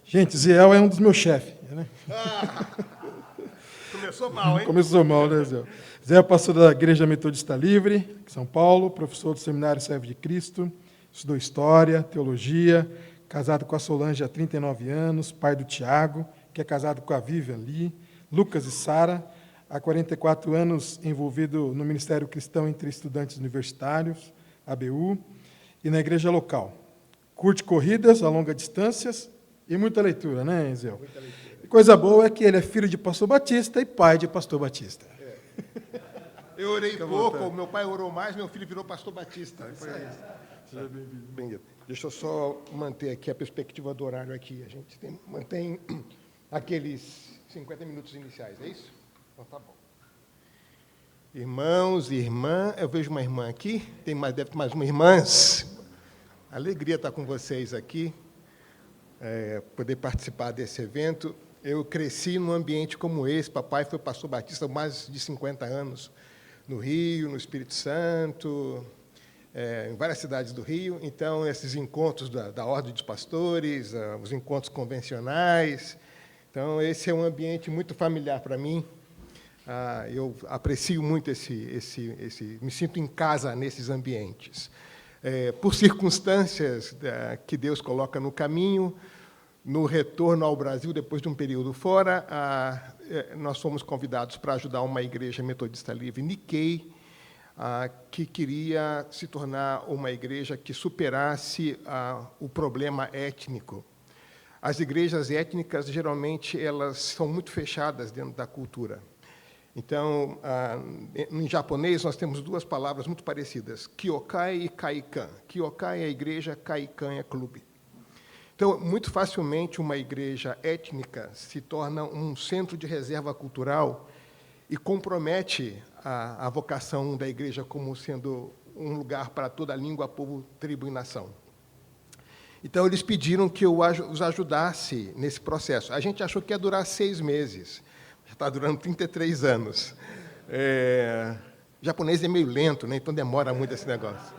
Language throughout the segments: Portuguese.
Gente, Ziel é um dos meus chefes, né? Começou mal, hein? Começou mal, né, Ziel? Ziel é pastor da Igreja Metodista Livre, em São Paulo, professor do Seminário Servo de Cristo, estudou História, Teologia, casado com a Solange há 39 anos, pai do Tiago, que é casado com a Vivian Lee, Lucas e Sara, há 44 anos envolvido no Ministério Cristão entre Estudantes Universitários, ABU, e na igreja local. Curte corridas a longas distâncias e muita leitura, né, Ziel? Muita leitura. E coisa boa é que ele é filho de pastor Batista e pai de pastor Batista. Eu orei pouco, o meu pai orou mais, meu filho virou pastor Batista. Seja bem-vindo. Bem-vindo. Deixa eu só manter aqui a perspectiva do horário aqui. A gente mantém aqueles 50 minutos iniciais, é isso? Então tá bom. Irmãos e irmã, eu vejo uma irmã aqui, deve ter mais uma irmãs. Alegria estar com vocês aqui, poder participar desse evento. Eu cresci num ambiente como esse, papai foi pastor batista há mais de 50 anos, no Rio, no Espírito Santo, em várias cidades do Rio. Então, esses encontros da Ordem dos Pastores, os encontros convencionais. Então, esse é um ambiente muito familiar para mim. Eu aprecio muito me sinto em casa nesses ambientes. Por circunstâncias que Deus coloca no caminho, no retorno ao Brasil, depois de um período fora, nós fomos convidados para ajudar uma igreja metodista livre, Nikkei, que queria se tornar uma igreja que superasse o problema étnico. As igrejas étnicas, geralmente, elas são muito fechadas dentro da cultura. Então, em japonês, nós temos duas palavras muito parecidas, kyokai e kaikan. Kyokai é a igreja, kaikan é clube. Então, muito facilmente, uma igreja étnica se torna um centro de reserva cultural e compromete a vocação da igreja como sendo um lugar para toda a língua, povo, tribo e nação. Então, eles pediram que eu os ajudasse nesse processo. A gente achou que ia durar 6 meses. Já está durando 33 anos. O japonês é meio lento, né? Então demora muito esse negócio.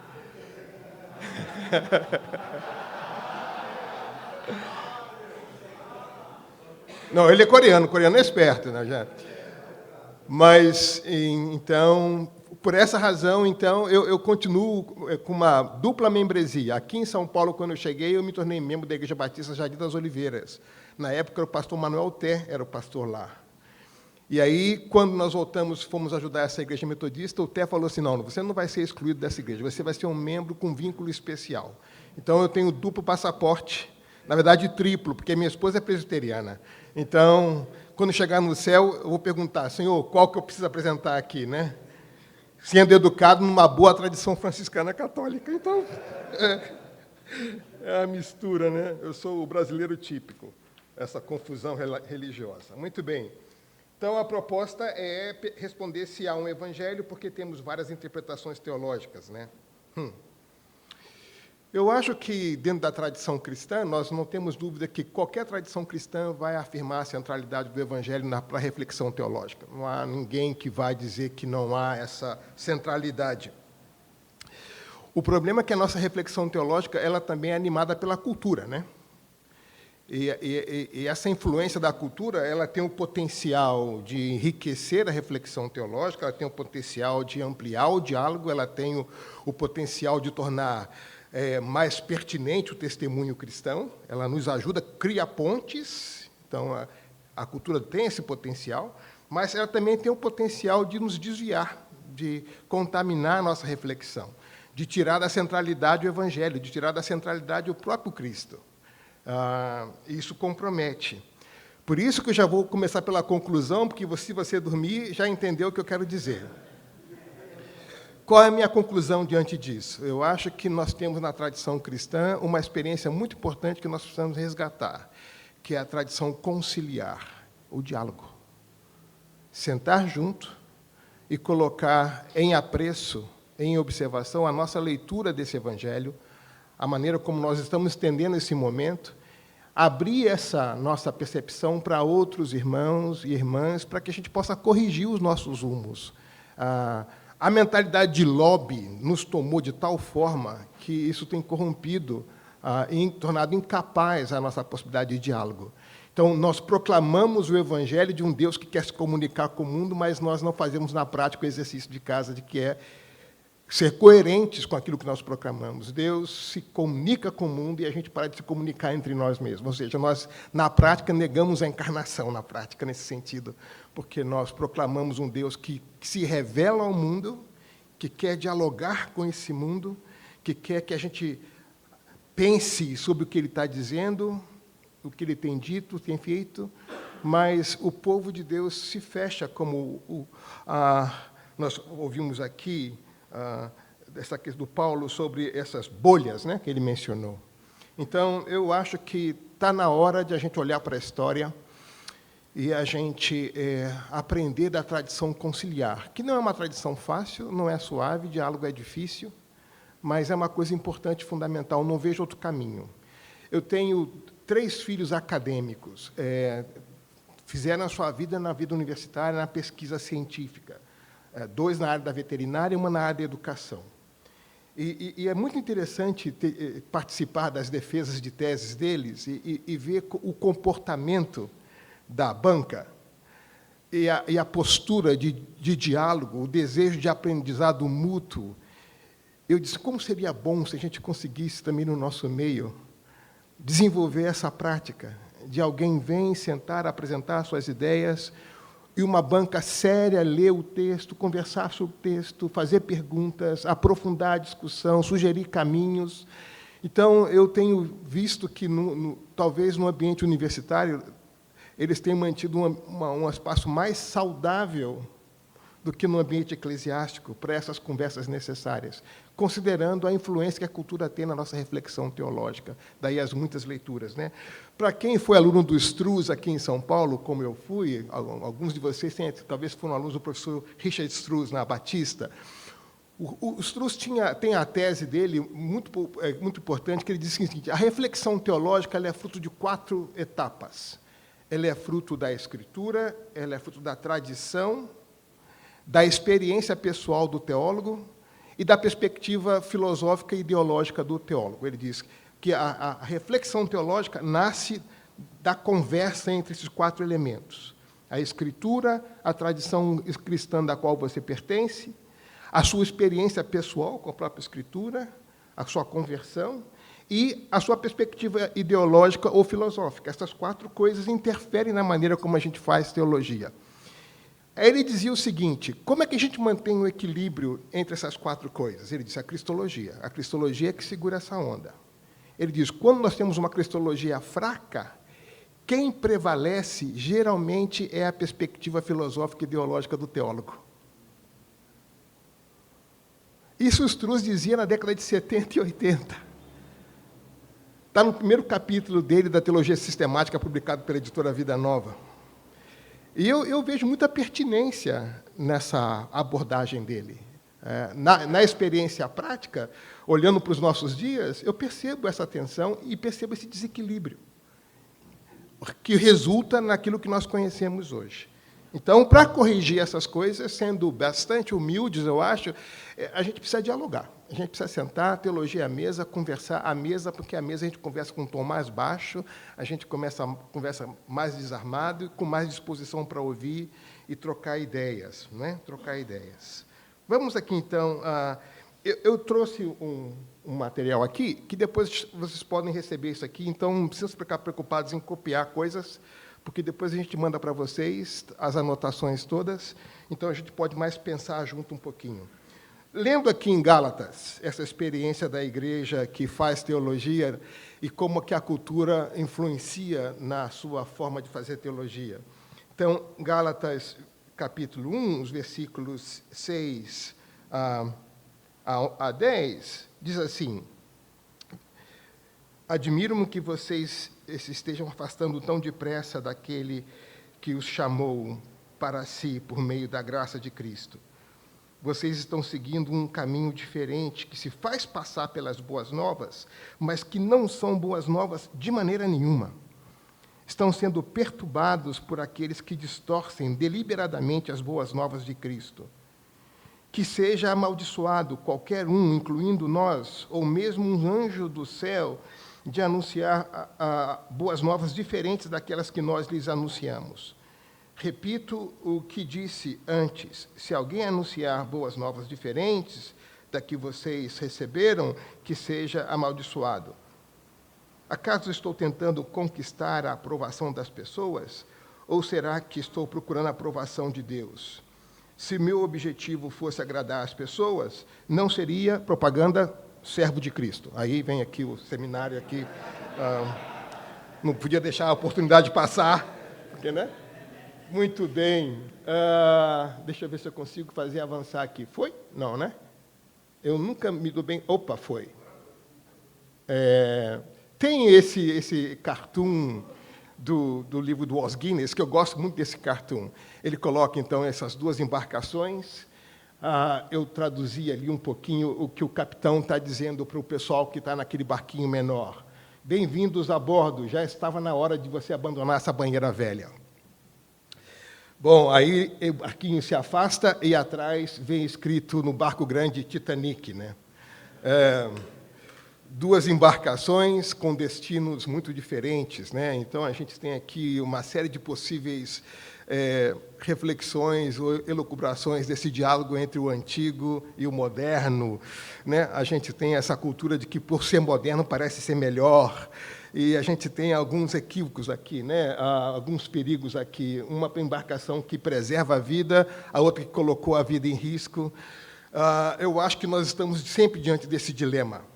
Não, ele é coreano é esperto, né? Já. Mas, então, por essa razão, então, eu continuo com uma dupla membresia. Aqui em São Paulo, quando eu cheguei, eu me tornei membro da Igreja Batista Jardim das Oliveiras. Na época, o pastor Manuel Té era o pastor lá. E aí, quando nós voltamos, fomos ajudar essa igreja metodista, o Té falou assim, não, você não vai ser excluído dessa igreja, você vai ser um membro com vínculo especial. Então, eu tenho duplo passaporte, na verdade, triplo, porque minha esposa é presbiteriana. Então, quando chegar no céu, eu vou perguntar, Senhor, qual que eu preciso apresentar aqui, né? Sendo educado numa boa tradição franciscana católica. Então, é a mistura, né? Eu sou o brasileiro típico, essa confusão religiosa. Muito bem. Então, a proposta é responder se há um evangelho, porque temos várias interpretações teológicas, né? Eu acho que, dentro da tradição cristã, nós não temos dúvida que qualquer tradição cristã vai afirmar a centralidade do evangelho para a reflexão teológica. Não há ninguém que vai dizer que não há essa centralidade. O problema é que a nossa reflexão teológica ela também é animada pela cultura, né? E essa influência da cultura, ela tem o potencial de enriquecer a reflexão teológica, ela tem o potencial de ampliar o diálogo, ela tem o potencial de tornar mais pertinente o testemunho cristão, ela nos ajuda, cria pontes, então a cultura tem esse potencial, mas ela também tem o potencial de nos desviar, de contaminar a nossa reflexão, de tirar da centralidade o evangelho, de tirar da centralidade o próprio Cristo. Isso compromete. Por isso que eu já vou começar pela conclusão, porque se você dormir, já entendeu o que eu quero dizer. Qual é a minha conclusão diante disso? Eu acho que nós temos na tradição cristã uma experiência muito importante que nós precisamos resgatar, que é a tradição conciliar, o diálogo. Sentar junto e colocar em apreço, em observação, a nossa leitura desse evangelho, a maneira como nós estamos entendendo esse momento, abrir essa nossa percepção para outros irmãos e irmãs, para que a gente possa corrigir os nossos rumos. A mentalidade de lobby nos tomou de tal forma que isso tem corrompido tornado incapaz a nossa possibilidade de diálogo. Então, nós proclamamos o evangelho de um Deus que quer se comunicar com o mundo, mas nós não fazemos na prática o exercício de casa de que é ser coerentes com aquilo que nós proclamamos. Deus se comunica com o mundo e a gente para de se comunicar entre nós mesmos. Ou seja, nós, na prática, negamos a encarnação, na prática, nesse sentido, porque nós proclamamos um Deus que se revela ao mundo, que quer dialogar com esse mundo, que quer que a gente pense sobre o que ele está dizendo, o que ele tem dito, tem feito, mas o povo de Deus se fecha, como nós ouvimos aqui, essa questão do Paulo sobre essas bolhas, né, que ele mencionou. Então, eu acho que está na hora de a gente olhar para a história e a gente aprender da tradição conciliar, que não é uma tradição fácil, não é suave, diálogo é difícil, mas é uma coisa importante, fundamental, não vejo outro caminho. Eu tenho 3 filhos acadêmicos, fizeram a sua vida na vida universitária, na pesquisa científica. 2 na área da veterinária e 1 na área da educação. E é muito interessante participar das defesas de teses deles e ver o comportamento da banca e a postura de diálogo, o desejo de aprendizado mútuo. Eu disse, como seria bom se a gente conseguisse também no nosso meio desenvolver essa prática de alguém vir sentar, apresentar suas ideias, e uma banca séria ler o texto, conversar sobre o texto, fazer perguntas, aprofundar a discussão, sugerir caminhos. Então, eu tenho visto que, talvez no ambiente universitário, eles tenham mantido um espaço mais saudável do que no ambiente eclesiástico para essas conversas necessárias, considerando a influência que a cultura tem na nossa reflexão teológica, daí as muitas leituras, né? Para quem foi aluno do Struz aqui em São Paulo, como eu fui, alguns de vocês talvez foram alunos do professor Richard Struz na Batista, o Struz tem a tese dele, muito importante, que ele diz o seguinte: a reflexão teológica ela é fruto de 4 etapas. Ela é fruto da Escritura, ela é fruto da tradição, da experiência pessoal do teólogo e da perspectiva filosófica e ideológica do teólogo. Ele diz que a reflexão teológica nasce da conversa entre esses 4 elementos: a Escritura, a tradição cristã da qual você pertence, a sua experiência pessoal com a própria Escritura, a sua conversão e a sua perspectiva ideológica ou filosófica. Essas 4 coisas interferem na maneira como a gente faz teologia. Aí ele dizia o seguinte: como é que a gente mantém o equilíbrio entre essas 4 coisas? Ele disse a cristologia é que segura essa onda. Ele diz, quando nós temos uma cristologia fraca, quem prevalece geralmente é a perspectiva filosófica e ideológica do teólogo. Isso o Struz dizia na década de 70 e 80. Está no primeiro capítulo dele da Teologia Sistemática, publicado pela editora Vida Nova. E eu vejo muita pertinência nessa abordagem dele. Na experiência prática, olhando para os nossos dias, eu percebo essa tensão e percebo esse desequilíbrio, que resulta naquilo que nós conhecemos hoje. Então, para corrigir essas coisas, sendo bastante humildes, eu acho, a gente precisa dialogar. A gente precisa sentar, teologia à mesa, conversar à mesa, porque à mesa a gente conversa com um tom mais baixo, a gente conversa mais desarmado e com mais disposição para ouvir e trocar ideias, né? Trocar ideias. Vamos aqui, então... Eu trouxe um material aqui, que depois vocês podem receber isso aqui, então não precisam ficar preocupados em copiar coisas, porque depois a gente manda para vocês as anotações todas, então a gente pode mais pensar junto um pouquinho. Lendo aqui em Gálatas, essa experiência da igreja que faz teologia e como que a cultura influencia na sua forma de fazer teologia. Então, Gálatas, capítulo 1, os versículos 6 a 10, diz assim: admiro-me que vocês se estejam afastando tão depressa daquele que os chamou para si por meio da graça de Cristo. Vocês estão seguindo um caminho diferente, que se faz passar pelas boas novas, mas que não são boas novas de maneira nenhuma. Estão sendo perturbados por aqueles que distorcem deliberadamente as boas novas de Cristo. Que seja amaldiçoado qualquer um, incluindo nós, ou mesmo um anjo do céu, de anunciar boas novas diferentes daquelas que nós lhes anunciamos. Repito o que disse antes: se alguém anunciar boas novas diferentes da que vocês receberam, que seja amaldiçoado. Acaso estou tentando conquistar a aprovação das pessoas? Ou será que estou procurando a aprovação de Deus? Se meu objetivo fosse agradar as pessoas, não seria propaganda servo de Cristo. Aí vem aqui o seminário aqui. Não podia deixar a oportunidade passar, porque, né? Muito bem. Deixa eu ver se eu consigo fazer avançar aqui. Foi? Não, né? Eu nunca me dou bem. Opa, foi. Tem esse cartoon do livro do Os Guinness, que eu gosto muito desse cartoon. Ele coloca, então, essas duas embarcações. Eu traduzi ali um pouquinho o que o capitão está dizendo para o pessoal que está naquele barquinho menor. Bem-vindos a bordo, já estava na hora de você abandonar essa banheira velha. Bom, aí o barquinho se afasta e atrás vem escrito no barco grande Titanic, né? Duas embarcações com destinos muito diferentes, né? Então, a gente tem aqui uma série de possíveis reflexões ou elucubrações desse diálogo entre o antigo e o moderno, né? A gente tem essa cultura de que, por ser moderno, parece ser melhor, e a gente tem alguns equívocos aqui, né? Alguns perigos aqui. Uma embarcação que preserva a vida, a outra que colocou a vida em risco. Eu acho que nós estamos sempre diante desse dilema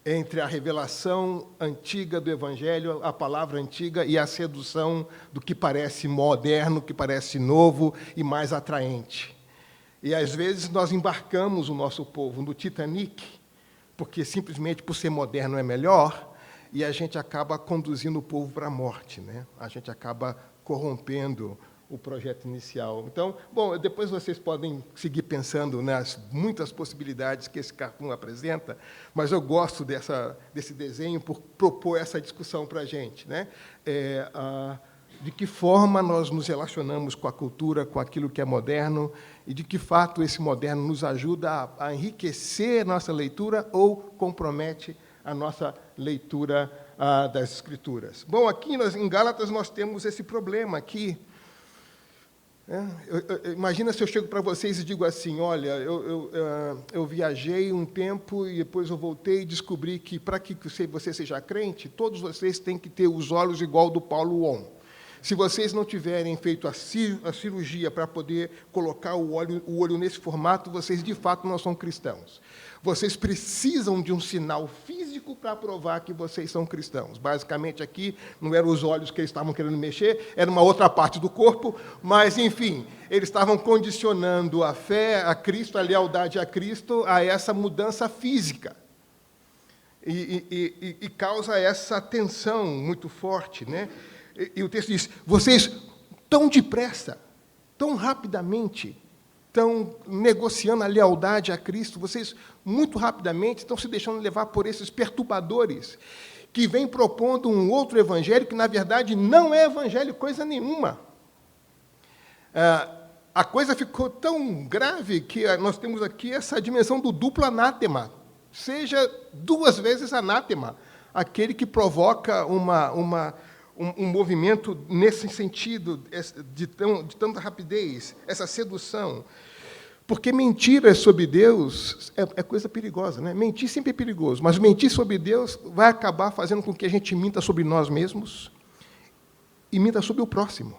entre a revelação antiga do Evangelho, a palavra antiga, e a sedução do que parece moderno, que parece novo e mais atraente. E, às vezes, nós embarcamos o nosso povo no Titanic, porque, simplesmente, por ser moderno é melhor, e a gente acaba conduzindo o povo para a morte, né? A gente acaba corrompendo o projeto inicial. Então, bom, depois vocês podem seguir pensando nas muitas possibilidades que esse cartoon apresenta, mas eu gosto desse desenho por propor essa discussão para a gente, né? De que forma nós nos relacionamos com a cultura, com aquilo que é moderno, e de que fato esse moderno nos ajuda a enriquecer a nossa leitura ou compromete a nossa leitura das Escrituras. Bom, aqui em Gálatas nós temos esse problema aqui. Imagina se eu chego para vocês e digo assim: olha, eu viajei um tempo e depois eu voltei e descobri que, para que você seja crente, todos vocês têm que ter os olhos igual do Paulo On. Se vocês não tiverem feito a cirurgia para poder colocar o olho nesse formato, vocês, de fato, não são cristãos. Vocês precisam de um sinal físico para provar que vocês são cristãos. Basicamente, aqui, não eram os olhos que eles estavam querendo mexer, era uma outra parte do corpo, mas, enfim, eles estavam condicionando a fé a Cristo, a lealdade a Cristo, a essa mudança física. E causa essa tensão muito forte, né? E o texto diz: vocês tão depressa, tão rapidamente, estão negociando a lealdade a Cristo, vocês muito rapidamente estão se deixando levar por esses perturbadores que vêm propondo um outro evangelho que, na verdade, não é evangelho coisa nenhuma. A coisa ficou tão grave que nós temos aqui essa dimensão do duplo anátema. Seja duas vezes anátema aquele que provoca um movimento nesse sentido, de tanta rapidez, essa sedução. Porque mentir sobre Deus é coisa perigosa, né? Mentir sempre é perigoso, mas mentir sobre Deus vai acabar fazendo com que a gente minta sobre nós mesmos e minta sobre o próximo.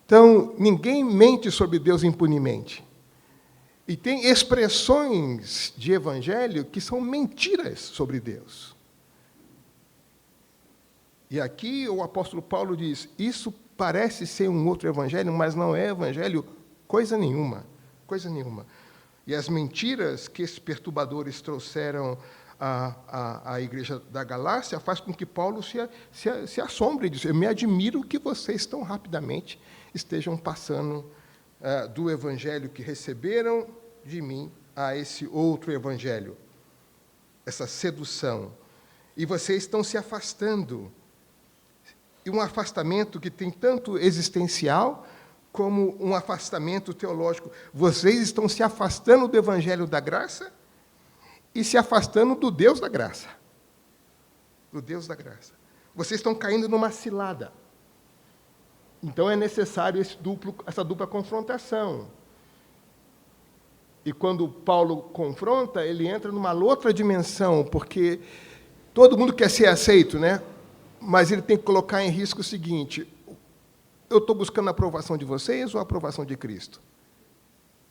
Então, ninguém mente sobre Deus impunemente. E tem expressões de evangelho que são mentiras sobre Deus. E aqui o apóstolo Paulo diz: isso parece ser um outro evangelho, mas não é evangelho coisa nenhuma, coisa nenhuma. E as mentiras que esses perturbadores trouxeram à igreja da Galácia faz com que Paulo se assombre e diz: eu me admiro que vocês tão rapidamente estejam passando do evangelho que receberam de mim a esse outro evangelho, essa sedução. E vocês estão se afastando. E um afastamento que tem tanto existencial como um afastamento teológico. Vocês estão se afastando do evangelho da graça e se afastando do Deus da graça. do Deus da graça. Vocês estão caindo numa cilada. Então é necessário essa dupla confrontação. E quando Paulo confronta, ele entra numa outra dimensão, porque todo mundo quer ser aceito, né? Mas ele tem que colocar em risco o seguinte: eu estou buscando a aprovação de vocês ou a aprovação de Cristo?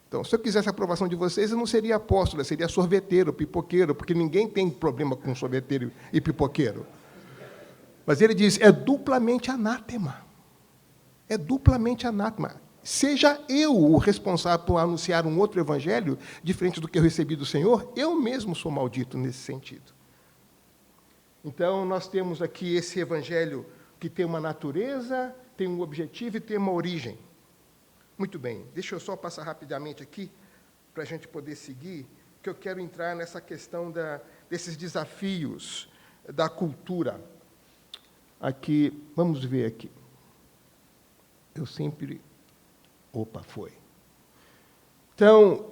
Então, se eu quisesse a aprovação de vocês, eu não seria apóstolo, eu seria sorveteiro, pipoqueiro, porque ninguém tem problema com sorveteiro e pipoqueiro. Mas ele diz, é duplamente anátema. É duplamente anátema. Seja eu o responsável por anunciar um outro evangelho, diferente do que eu recebi do Senhor, eu mesmo sou maldito nesse sentido. Então, nós temos aqui esse evangelho que tem uma natureza, tem um objetivo e tem uma origem. Muito bem, deixa eu só passar rapidamente aqui, para a gente poder seguir, que eu quero entrar nessa questão desses desafios da cultura. Aqui, vamos ver aqui. Eu sempre... Opa, foi. Então,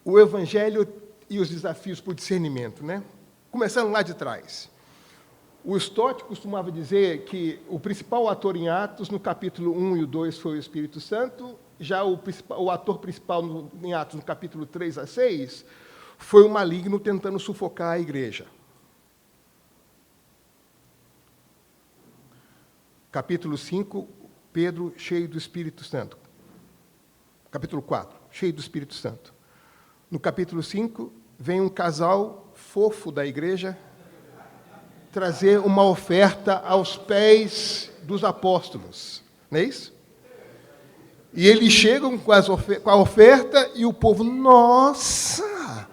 o Evangelho e os desafios por discernimento, né? Começando lá de trás. O Stott costumava dizer que o principal ator em Atos, no capítulo 1 e o 2, foi o Espírito Santo, já o ator principal em Atos, no capítulo 3 a 6, foi o maligno tentando sufocar a igreja. Capítulo 5, Pedro cheio do Espírito Santo. Capítulo 4, cheio do Espírito Santo. No capítulo 5, vem um casal fofo da igreja trazer uma oferta aos pés dos apóstolos. Não é isso? E eles chegam com a oferta e o povo, nossa,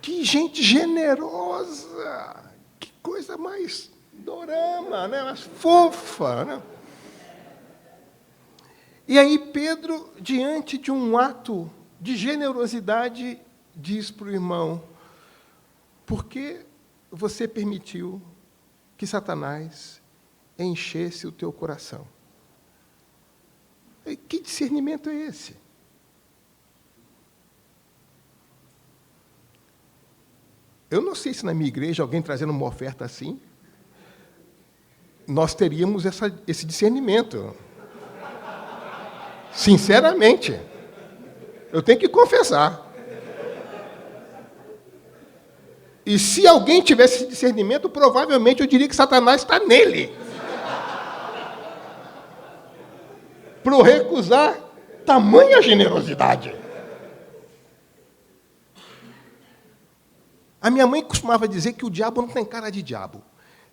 que gente generosa, que coisa mais dorama, né? Mais fofa, né? E aí Pedro, diante de um ato de generosidade, diz para o irmão, por que você permitiu que Satanás enchesse o teu coração? Que discernimento é esse? Eu não sei se na minha igreja, alguém trazendo uma oferta assim, nós teríamos esse discernimento. Sinceramente, eu tenho que confessar. E se alguém tivesse esse discernimento, provavelmente eu diria que Satanás está nele. Para recusar tamanha generosidade. A minha mãe costumava dizer que o diabo não tem cara de diabo.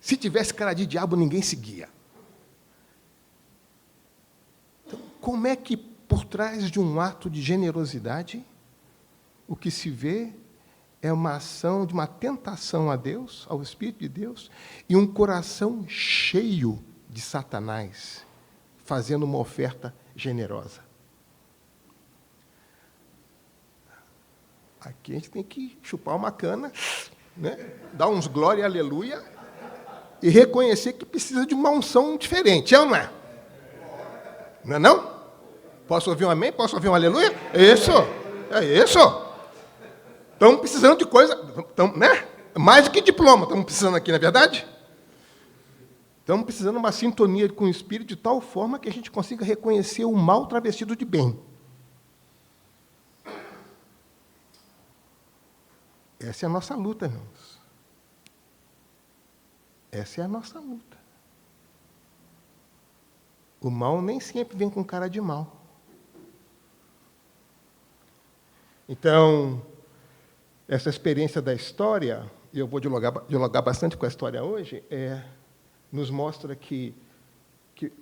Se tivesse cara de diabo, ninguém seguia. Então, como é que, por trás de um ato de generosidade, o que se vê é uma ação de uma tentação a Deus, ao Espírito de Deus, e um coração cheio de Satanás, fazendo uma oferta generosa. Aqui a gente tem que chupar uma cana, né? Dar uns glória e aleluia, e reconhecer que precisa de uma unção diferente, é ou não é? Não é não? Posso ouvir um amém? Posso ouvir um aleluia? Isso, é isso. Estamos precisando de coisa, né? Mais do que diploma, estamos precisando aqui, não é verdade? Estamos precisando de uma sintonia com o Espírito de tal forma que a gente consiga reconhecer o mal travestido de bem. Essa é a nossa luta, irmãos. Essa é a nossa luta. O mal nem sempre vem com cara de mal. Então, essa experiência da história, e eu vou dialogar bastante com a história hoje, nos mostra que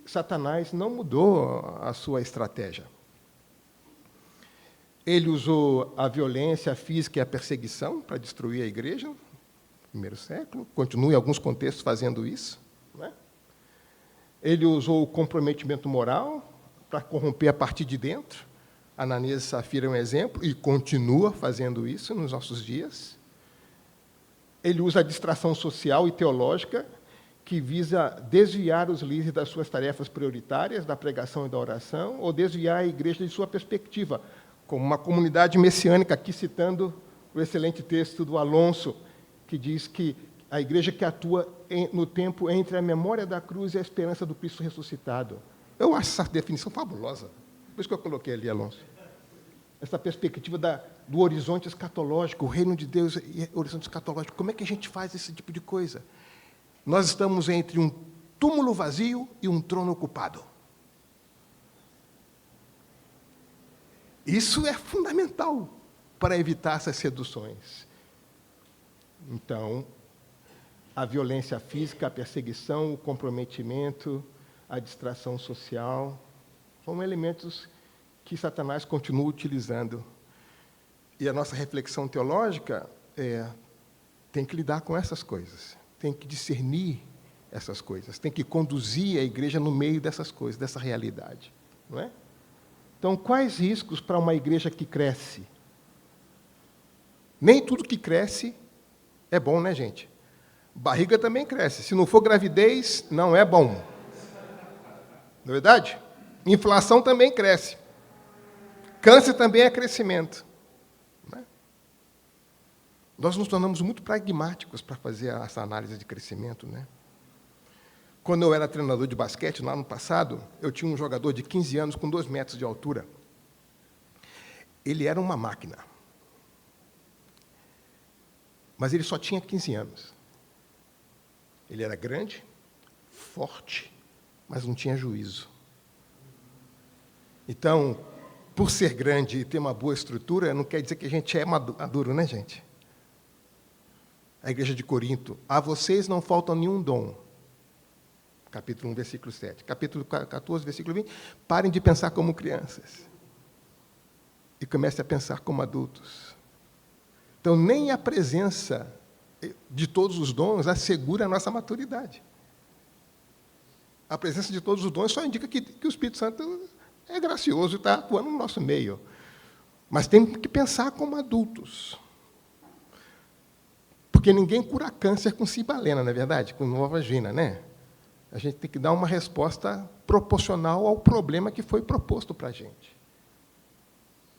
Satanás não mudou a sua estratégia. Ele usou a violência física e a perseguição para destruir a igreja, no primeiro século, continua em alguns contextos fazendo isso. Não é? Ele usou o comprometimento moral para corromper a partir de dentro. Ananias e Safira é um exemplo, e continua fazendo isso nos nossos dias. Ele usa a distração social e teológica, que visa desviar os líderes das suas tarefas prioritárias, da pregação e da oração, ou desviar a igreja de sua perspectiva, como uma comunidade messiânica, aqui citando o excelente texto do Alonso, que diz que A igreja que atua no tempo entre a memória da cruz e a esperança do Cristo ressuscitado. Eu acho essa definição fabulosa. Por isso que eu coloquei ali, Alonso. Essa perspectiva do horizonte escatológico, o reino de Deus e o horizonte escatológico. Como é que a gente faz esse tipo de coisa? Nós estamos entre um túmulo vazio e um trono ocupado. Isso é fundamental para evitar essas seduções. Então, a violência física, a perseguição, o comprometimento, a distração social, são elementos que Satanás continua utilizando. E a nossa reflexão teológica tem que lidar com essas coisas, tem que discernir essas coisas, tem que conduzir a igreja no meio dessas coisas, dessa realidade. Não é? Então, quais riscos para uma igreja que cresce? Nem tudo que cresce é bom, né, gente? Barriga também cresce. Se não for gravidez, não é bom. Não é verdade? Inflação também cresce. Câncer também é crescimento. Né? Nós nos tornamos muito pragmáticos para fazer essa análise de crescimento. Né? Quando eu era treinador de basquete, lá no passado, eu tinha um jogador de 15 anos com 2 metros de altura. Ele era uma máquina. Mas ele só tinha 15 anos. Ele era grande, forte, mas não tinha juízo. Então, por ser grande e ter uma boa estrutura, não quer dizer que a gente é maduro, né, gente? A igreja de Corinto, a vocês não falta nenhum dom. Capítulo 1, versículo 7. Capítulo 14, versículo 20. Parem de pensar como crianças. E comecem a pensar como adultos. Então, nem a presença de todos os dons assegura a nossa maturidade. A presença de todos os dons só indica que o Espírito Santo é gracioso e está atuando no nosso meio. Mas tem que pensar como adultos. Porque ninguém cura câncer com cibalena, não é verdade? Com Novagina, né? A gente tem que dar uma resposta proporcional ao problema que foi proposto para a gente.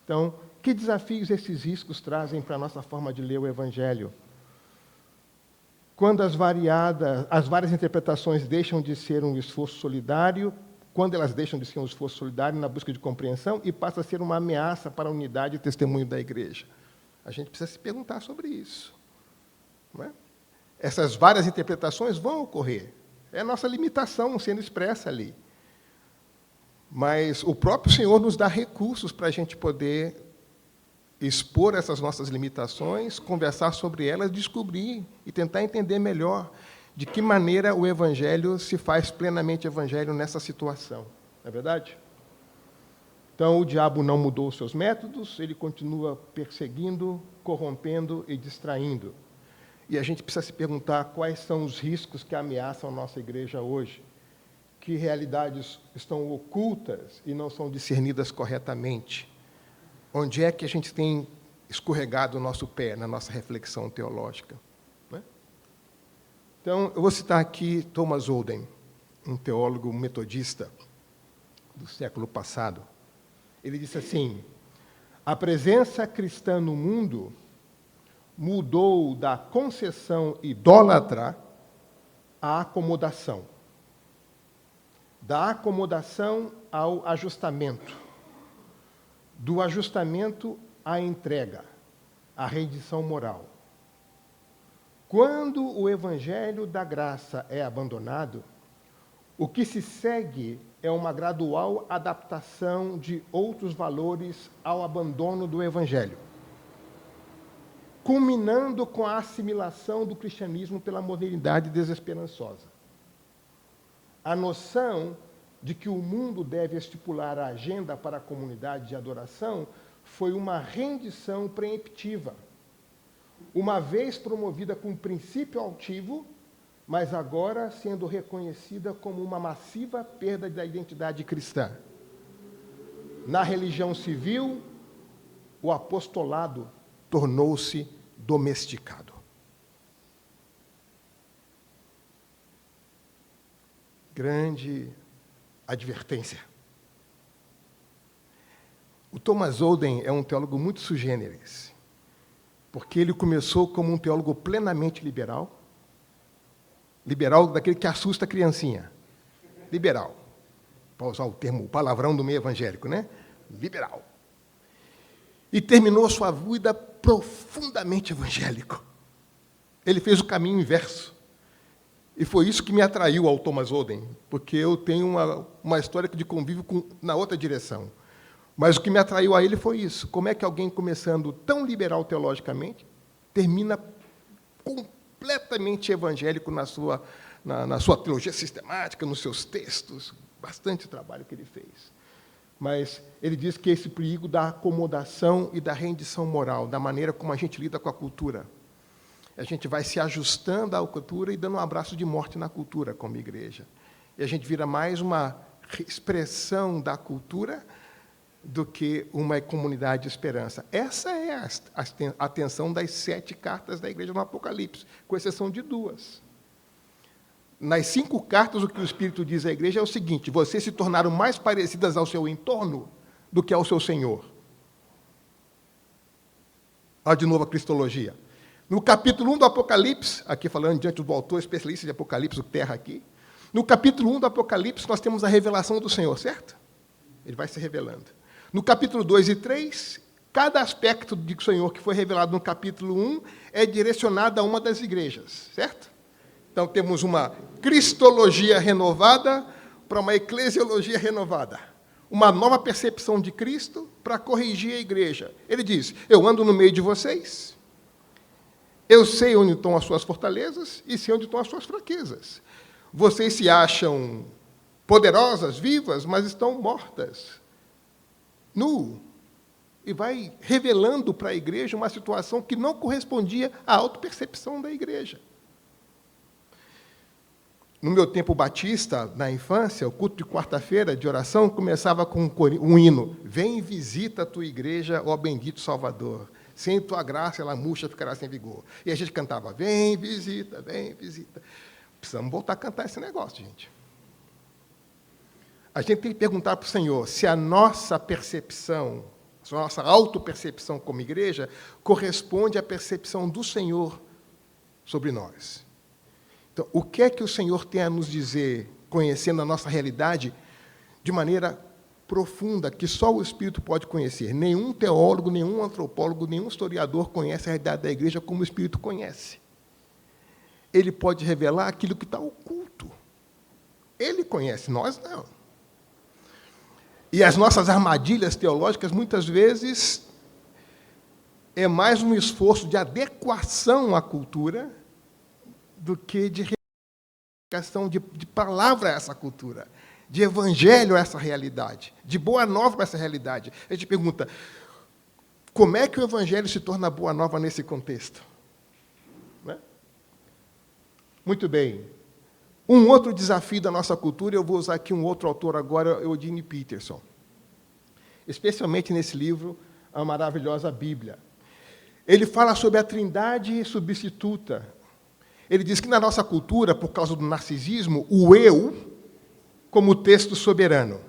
Então, que desafios esses riscos trazem para a nossa forma de ler o Evangelho? Quando as várias interpretações deixam de ser um esforço solidário, quando elas deixam de ser um esforço solidário na busca de compreensão e passa a ser uma ameaça para a unidade e testemunho da igreja. A gente precisa se perguntar sobre isso. Não é? Essas várias interpretações vão ocorrer. É a nossa limitação sendo expressa ali. Mas o próprio Senhor nos dá recursos para a gente poder expor essas nossas limitações, conversar sobre elas, descobrir e tentar entender melhor de que maneira o Evangelho se faz plenamente Evangelho nessa situação. Não é verdade? Então, o diabo não mudou os seus métodos, ele continua perseguindo, corrompendo e distraindo. E a gente precisa se perguntar quais são os riscos que ameaçam a nossa igreja hoje, que realidades estão ocultas e não são discernidas corretamente. Onde é que a gente tem escorregado o nosso pé na nossa reflexão teológica? Né? Então, eu vou citar aqui Thomas Oden, um teólogo metodista do século passado. Ele disse assim: a presença cristã no mundo mudou da concessão idólatra à acomodação, da acomodação ao ajustamento, do ajustamento à entrega, à rendição moral. Quando o evangelho da graça é abandonado, o que se segue é uma gradual adaptação de outros valores ao abandono do evangelho, culminando com a assimilação do cristianismo pela modernidade desesperançosa. A noção de que o mundo deve estipular a agenda para a comunidade de adoração foi uma rendição preemptiva, uma vez promovida com princípio altivo, mas agora sendo reconhecida como uma massiva perda da identidade cristã. Na religião civil, o apostolado tornou-se domesticado. Grande advertência. O Thomas Oden é um teólogo muito sui generis, porque ele começou como um teólogo plenamente liberal, Liberal daquele que assusta a criancinha. Liberal. Para usar o palavrão do meio evangélico, né? Liberal. E terminou sua vida profundamente evangélico. Ele fez o caminho inverso. E foi isso que me atraiu ao Thomas Oden, porque eu tenho uma história de convívio na outra direção. Mas o que me atraiu a ele foi isso. Como é que alguém começando tão liberal teologicamente termina completamente evangélico na sua teologia sistemática, nos seus textos? Bastante trabalho que ele fez. Mas ele diz que esse perigo da acomodação e da rendição moral, da maneira como a gente lida com a cultura. A gente vai se ajustando à cultura e dando um abraço de morte na cultura como igreja. E a gente vira mais uma expressão da cultura do que uma comunidade de esperança. Essa é a atenção das 7 cartas da igreja no Apocalipse, com exceção de 2. Nas 5 cartas, o que o Espírito diz à igreja é o seguinte: vocês se tornaram mais parecidas ao seu entorno do que ao seu Senhor. Olha de novo a cristologia. No capítulo 1 do Apocalipse, aqui falando diante do autor especialista de Apocalipse, o Terra aqui, no capítulo 1 do Apocalipse nós temos a revelação do Senhor, certo? Ele vai se revelando. No capítulo 2 e 3, cada aspecto do Senhor que foi revelado no capítulo 1 é direcionado a uma das igrejas, certo? Então, temos uma cristologia renovada para uma eclesiologia renovada. Uma nova percepção de Cristo para corrigir a igreja. Ele diz: eu ando no meio de vocês, eu sei onde estão as suas fortalezas e sei onde estão as suas fraquezas. Vocês se acham poderosas, vivas, mas estão mortas. Nu. E vai revelando para a igreja uma situação que não correspondia à autopercepção da igreja. No meu tempo batista, na infância, o culto de quarta-feira de oração começava com um hino: vem e visita a tua igreja, ó bendito Salvador. Sem tua graça, ela murcha, ficará sem vigor. E a gente cantava: vem, visita, vem, visita. Precisamos voltar a cantar esse negócio, gente. A gente tem que perguntar para o Senhor se a nossa percepção, a nossa autopercepção como igreja, corresponde à percepção do Senhor sobre nós. Então, o que é que o Senhor tem a nos dizer, conhecendo a nossa realidade, de maneira profunda, que só o Espírito pode conhecer? Nenhum teólogo, nenhum antropólogo, nenhum historiador conhece a realidade da igreja como o Espírito conhece. Ele pode revelar aquilo que está oculto. Ele conhece, nós não. E as nossas armadilhas teológicas, muitas vezes, é mais um esforço de adequação à cultura do que de replicação de palavra a essa cultura, de evangelho a essa realidade, de boa nova a essa realidade. A gente pergunta: como é que o evangelho se torna boa nova nesse contexto? Né? Muito bem. Um outro desafio da nossa cultura, eu vou usar aqui um outro autor agora, Eugene Peterson, especialmente nesse livro, A Maravilhosa Bíblia. Ele fala sobre a trindade substituta. Ele diz que na nossa cultura, por causa do narcisismo, o eu como texto soberano.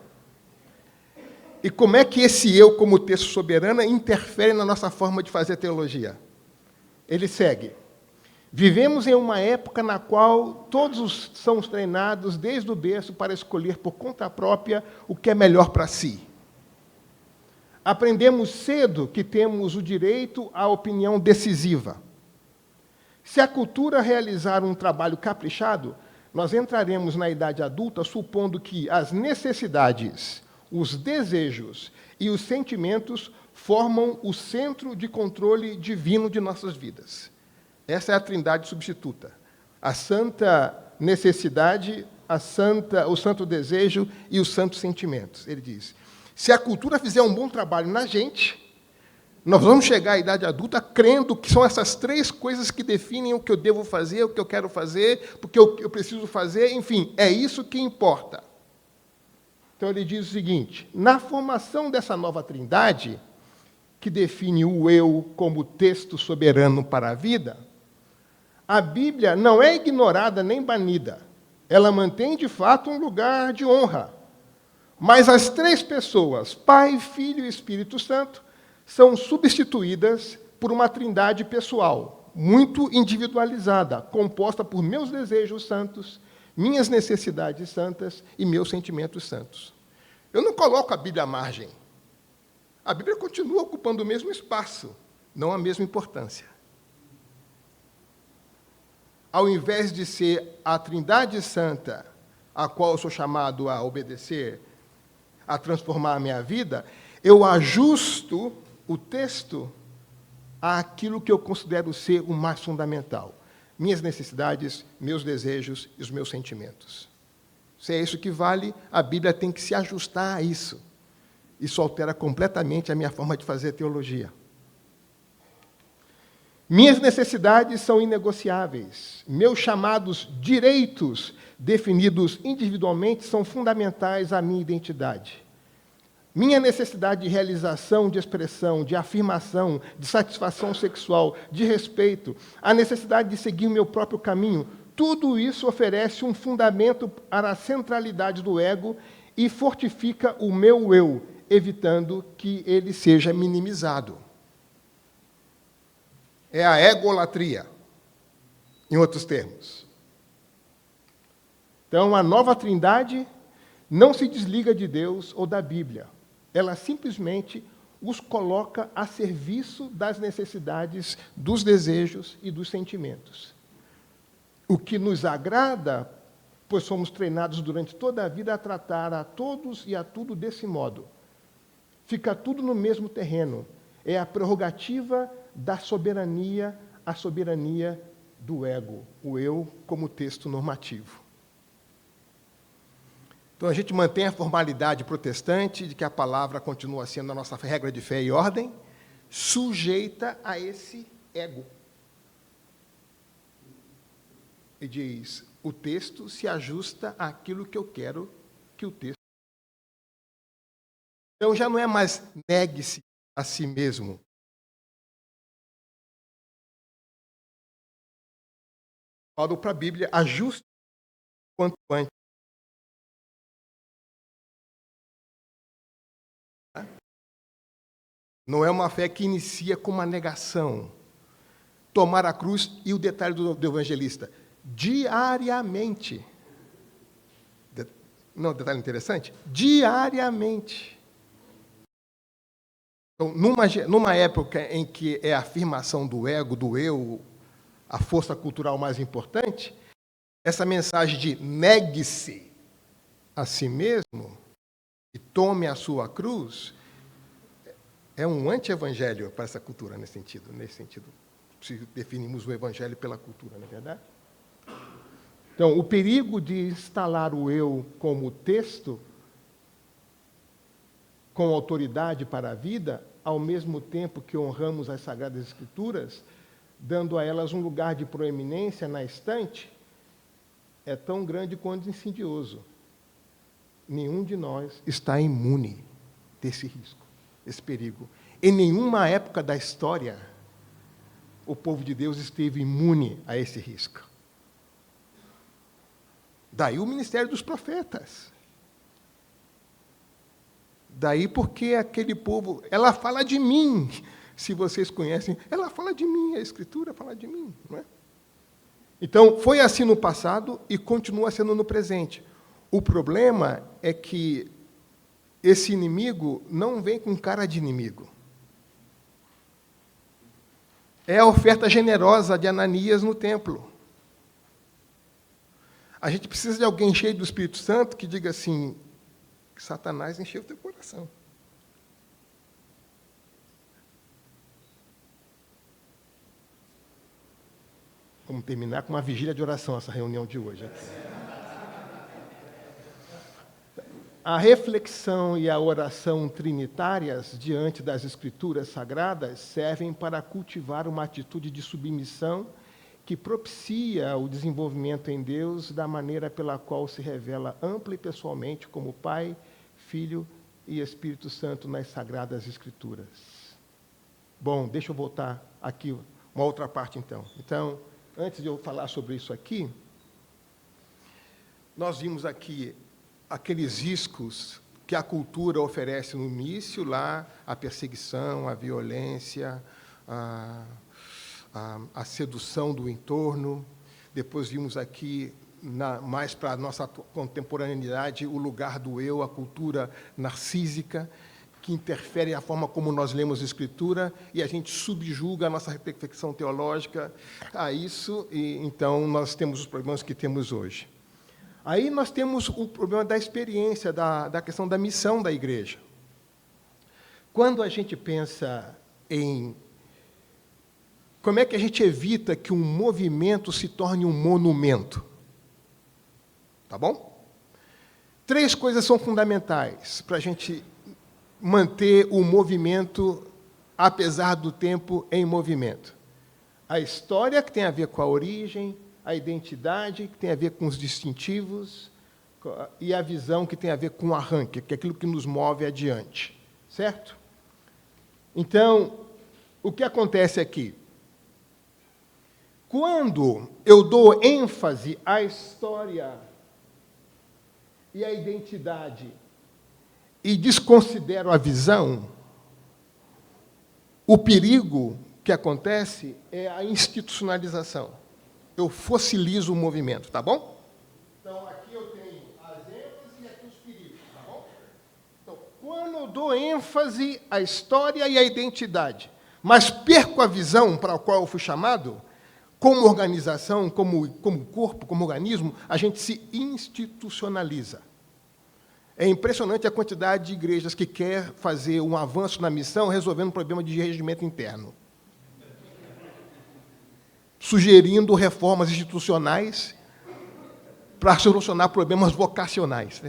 E como é que esse eu como texto soberano interfere na nossa forma de fazer teologia? Ele segue: vivemos em uma época na qual todos são treinados desde o berço para escolher por conta própria o que é melhor para si. Aprendemos cedo que temos o direito à opinião decisiva. Se a cultura realizar um trabalho caprichado, nós entraremos na idade adulta supondo que as necessidades, os desejos e os sentimentos formam o centro de controle divino de nossas vidas. Essa é a trindade substituta. A santa necessidade, o santo desejo e os santos sentimentos. Ele diz: se a cultura fizer um bom trabalho na gente, nós vamos chegar à idade adulta crendo que são essas 3 coisas que definem o que eu devo fazer, o que eu quero fazer, porque eu preciso fazer, enfim, é isso que importa. Então, ele diz o seguinte: na formação dessa nova trindade, que define o eu como texto soberano para a vida, a Bíblia não é ignorada nem banida. Ela mantém, de fato, um lugar de honra. Mas as 3 pessoas, Pai, Filho e Espírito Santo, são substituídas por uma trindade pessoal, muito individualizada, composta por meus desejos santos, minhas necessidades santas e meus sentimentos santos. Eu não coloco a Bíblia à margem. A Bíblia continua ocupando o mesmo espaço, não a mesma importância. Ao invés de ser a Trindade Santa, a qual eu sou chamado a obedecer, a transformar a minha vida, eu ajusto o texto àquilo que eu considero ser o mais fundamental. Minhas necessidades, meus desejos e os meus sentimentos. Se é isso que vale, a Bíblia tem que se ajustar a isso. Isso altera completamente a minha forma de fazer teologia. Minhas necessidades são inegociáveis. Meus chamados direitos, definidos individualmente, são fundamentais à minha identidade. Minha necessidade de realização, de expressão, de afirmação, de satisfação sexual, de respeito, a necessidade de seguir o meu próprio caminho, tudo isso oferece um fundamento para a centralidade do ego e fortifica o meu eu, evitando que ele seja minimizado. É a egolatria, em outros termos. Então, a nova Trindade não se desliga de Deus ou da Bíblia. Ela simplesmente os coloca a serviço das necessidades, dos desejos e dos sentimentos. O que nos agrada, pois somos treinados durante toda a vida a tratar a todos e a tudo desse modo. Fica tudo no mesmo terreno. É a prerrogativa da soberania, a soberania do ego, o eu como texto normativo. Então, a gente mantém a formalidade protestante de que a palavra continua sendo a nossa regra de fé e ordem, sujeita a esse ego. E diz, o texto se ajusta àquilo que eu quero que o texto... Então, já não é mais negue-se a si mesmo. Falo para a Bíblia, ajuste quanto antes. Não é uma fé que inicia com uma negação. Tomar a cruz, e o detalhe do evangelista, diariamente. Não, detalhe interessante? Diariamente. Então, numa época em que é a afirmação do ego, do eu, a força cultural mais importante, essa mensagem de negue-se a si mesmo e tome a sua cruz, é um anti-evangelho para essa cultura, nesse sentido, se definimos o evangelho pela cultura, não é verdade? Então, o perigo de instalar o eu como texto, com autoridade para a vida, ao mesmo tempo que honramos as Sagradas Escrituras, dando a elas um lugar de proeminência na estante, é tão grande quanto insidioso. Nenhum de nós está imune desse risco, desse perigo. Em nenhuma época da história, o povo de Deus esteve imune a esse risco. Daí o ministério dos profetas. Daí porque aquele povo, ela fala de mim, se vocês conhecem, ela fala de mim, a Escritura fala de mim, não é? Então, foi assim no passado e continua sendo no presente. O problema é que esse inimigo não vem com cara de inimigo. É a oferta generosa de Ananias no templo. A gente precisa de alguém cheio do Espírito Santo que diga assim, Satanás encheu o teu coração. Vamos terminar com uma vigília de oração, essa reunião de hoje. A reflexão e a oração trinitárias diante das Escrituras Sagradas servem para cultivar uma atitude de submissão que propicia o desenvolvimento em Deus da maneira pela qual se revela ampla e pessoalmente como Pai, Filho e Espírito Santo nas Sagradas Escrituras. Bom, deixa eu voltar aqui, uma outra parte então. Então, antes de eu falar sobre isso aqui, nós vimos aqui aqueles riscos que a cultura oferece no início, lá, a perseguição, a violência, a sedução do entorno, depois vimos aqui, mais para a nossa contemporaneidade, o lugar do eu, a cultura narcísica, que interfere na forma como nós lemos a Escritura, e a gente subjuga a nossa reflexão teológica a isso, e então nós temos os problemas que temos hoje. Aí nós temos o problema da experiência, da questão da missão da igreja. Quando a gente pensa em como é que a gente evita que um movimento se torne um monumento, tá bom? 3 coisas são fundamentais para a gente manter o movimento, apesar do tempo, em movimento. A história, que tem a ver com a origem, a identidade, que tem a ver com os distintivos, e a visão, que tem a ver com o arranque, que é aquilo que nos move adiante. Certo? Então, o que acontece aqui? Quando eu dou ênfase à história e à identidade e desconsidero a visão, o perigo que acontece é a institucionalização. Eu fossilizo o movimento, tá bom? Então, aqui eu tenho as ênfases e aqui os perigos, tá bom? Então, quando eu dou ênfase à história e à identidade, mas perco a visão para a qual eu fui chamado, como organização, como corpo, como organismo, a gente se institucionaliza. É impressionante a quantidade de igrejas que quer fazer um avanço na missão resolvendo um problema de regimento interno, sugerindo reformas institucionais para solucionar problemas vocacionais.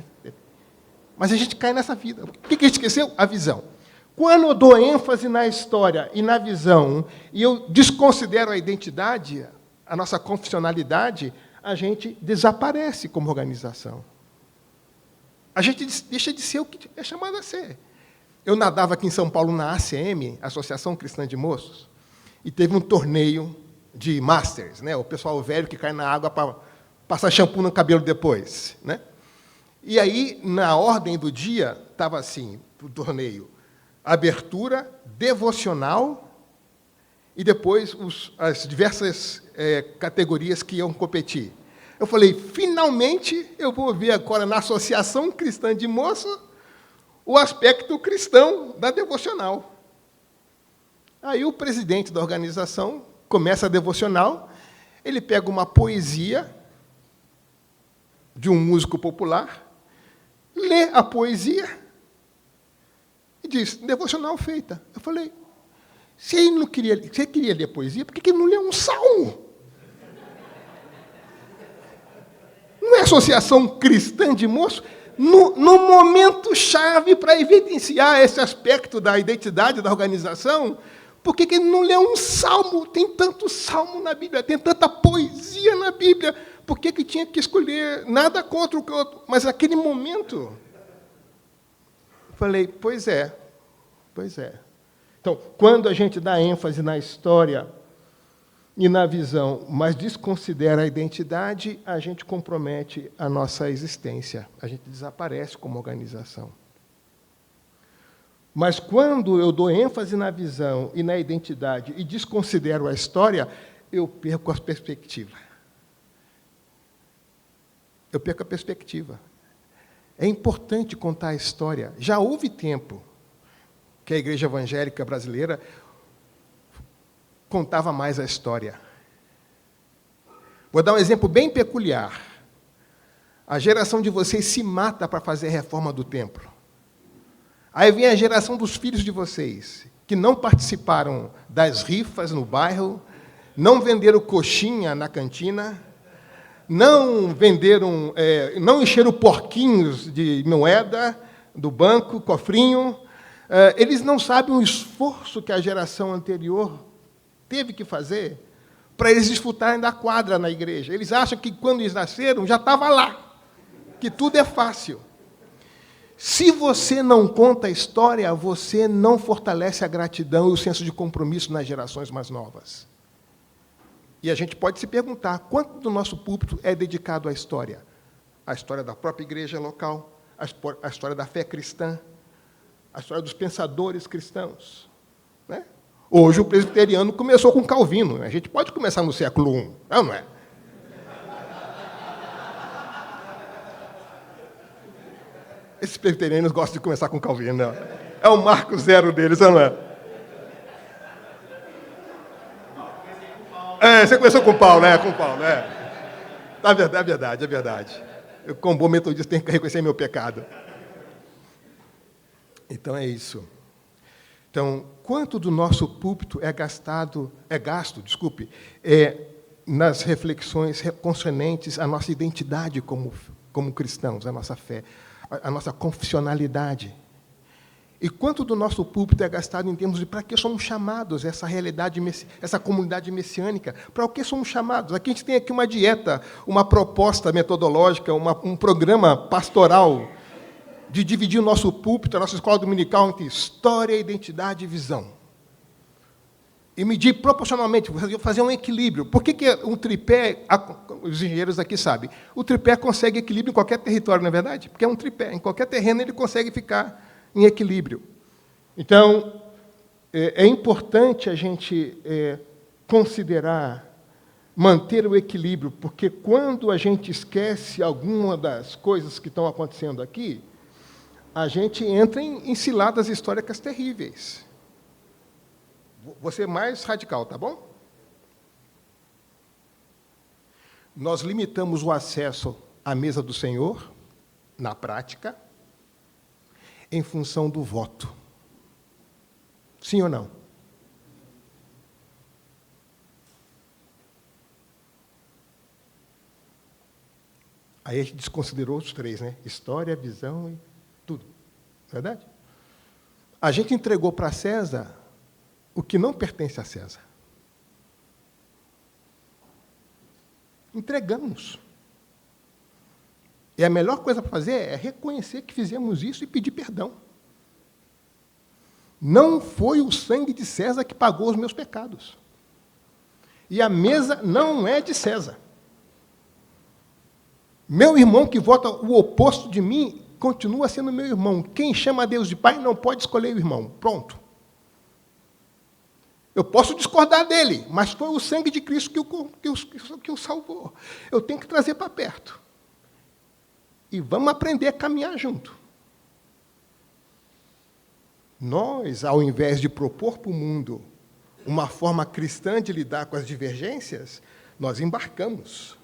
Mas a gente cai nessa vida. O que a gente esqueceu? A visão. Quando eu dou ênfase na história e na visão, e eu desconsidero a identidade, a nossa confessionalidade, a gente desaparece como organização. A gente deixa de ser o que é chamado a ser. Eu nadava aqui em São Paulo na ACM, Associação Cristã de Moços, e teve um torneio de Masters, né? O pessoal velho que cai na água para passar shampoo no cabelo depois, né? E aí, na ordem do dia, estava assim, o torneio, abertura, devocional, e depois as diversas categorias que iam competir. Eu falei, finalmente eu vou ver agora na Associação Cristã de Moços o aspecto cristão da devocional. Aí o presidente da organização começa a devocional, ele pega uma poesia de um músico popular, lê a poesia e diz, devocional feita. Eu falei, se ele queria ler poesia, por que ele não lê um salmo? Não é Associação Cristã de Moços? No momento chave para evidenciar esse aspecto da identidade da organização, por que ele não lê um salmo? Tem tanto salmo na Bíblia, tem tanta poesia na Bíblia, por que tinha que escolher nada contra o que outro? Mas naquele momento, eu falei, pois é. Então, quando a gente dá ênfase na história e na visão, mas desconsidera a identidade, a gente compromete a nossa existência, a gente desaparece como organização. Mas quando eu dou ênfase na visão e na identidade e desconsidero a história, eu perco a perspectiva. Eu perco a perspectiva. É importante contar a história. Já houve tempo que a igreja evangélica brasileira contava mais a história. Vou dar um exemplo bem peculiar. A geração de vocês se mata para fazer a reforma do templo. Aí vem a geração dos filhos de vocês, que não participaram das rifas no bairro, não venderam coxinha na cantina, não venderam, não encheram porquinhos de moeda do banco, cofrinho. Eles não sabem o esforço que a geração anterior teve que fazer para eles desfrutarem da quadra na igreja. Eles acham que, quando eles nasceram, já estava lá, que tudo é fácil. Se você não conta a história, você não fortalece a gratidão e o senso de compromisso nas gerações mais novas. E a gente pode se perguntar, quanto do nosso púlpito é dedicado à história? A história da própria igreja local, a história da fé cristã, a história dos pensadores cristãos, né? Hoje o presbiteriano começou com Calvino. A gente pode começar no século I, não é? Esses presbiterianos gostam de começar com Calvino, não. É o marco zero deles, não é? Você começou com Paulo, né? Com Paulo, é. É verdade, é verdade. Eu, como bom metodista, tenho que reconhecer meu pecado. Então, é isso. Então, quanto do nosso púlpito é gasto, nas reflexões concernentes à nossa identidade como cristãos, à nossa fé, à nossa confessionalidade. E quanto do nosso púlpito é gastado em termos de para que somos chamados, essa realidade, essa comunidade messiânica, para o que somos chamados? Aqui a gente tem aqui uma dieta, uma proposta metodológica, um programa pastoral de dividir o nosso púlpito, a nossa escola dominical, entre história, identidade e visão. E medir proporcionalmente, fazer um equilíbrio. Por que um tripé, os engenheiros aqui sabem, o tripé consegue equilíbrio em qualquer território, não é verdade? Porque é um tripé, em qualquer terreno ele consegue ficar em equilíbrio. Então, é importante a gente considerar, manter o equilíbrio, porque quando a gente esquece alguma das coisas que estão acontecendo aqui, a gente entra em ciladas históricas terríveis. Vou ser mais radical, tá bom? Nós limitamos o acesso à mesa do Senhor, na prática, em função do voto. Sim ou não? Aí a gente desconsiderou os três, né? História, visão e tudo. Verdade? A gente entregou para César o que não pertence a César. Entregamos. E a melhor coisa para fazer é reconhecer que fizemos isso e pedir perdão. Não foi o sangue de César que pagou os meus pecados. E a mesa não é de César. Meu irmão que vota o oposto de mim continua sendo meu irmão. Quem chama a Deus de pai não pode escolher o irmão. Pronto. Eu posso discordar dele, mas foi o sangue de Cristo que o salvou. Eu tenho que trazer para perto. E vamos aprender a caminhar junto. Nós, ao invés de propor para o mundo uma forma cristã de lidar com as divergências, nós embarcamos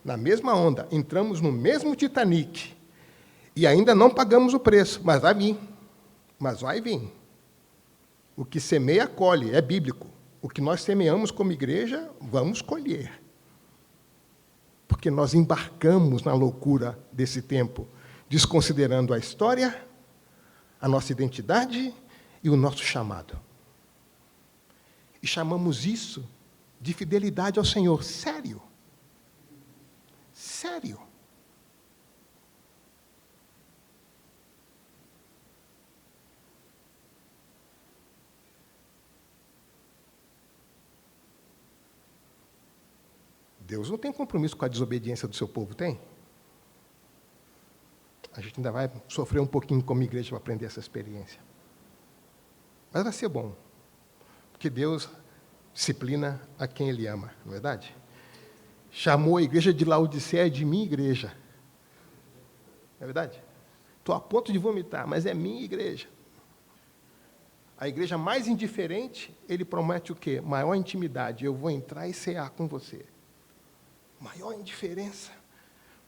na mesma onda, entramos no mesmo Titanic e ainda não pagamos o preço, mas vai vir. Mas vai vir. O que semeia, colhe, é bíblico. O que nós semeamos como igreja, vamos colher. Porque nós embarcamos na loucura desse tempo, desconsiderando a história, a nossa identidade e o nosso chamado. E chamamos isso de fidelidade ao Senhor. Sério. Sério. Deus não tem compromisso com a desobediência do seu povo, tem? A gente ainda vai sofrer um pouquinho como igreja para aprender essa experiência. Mas vai ser bom, porque Deus disciplina a quem Ele ama, não é verdade? Chamou a igreja de Laodiceia de minha igreja. Não é verdade? Estou a ponto de vomitar, mas é minha igreja. A igreja mais indiferente, ele promete o quê? Maior intimidade. Eu vou entrar e cear com você. Maior indiferença,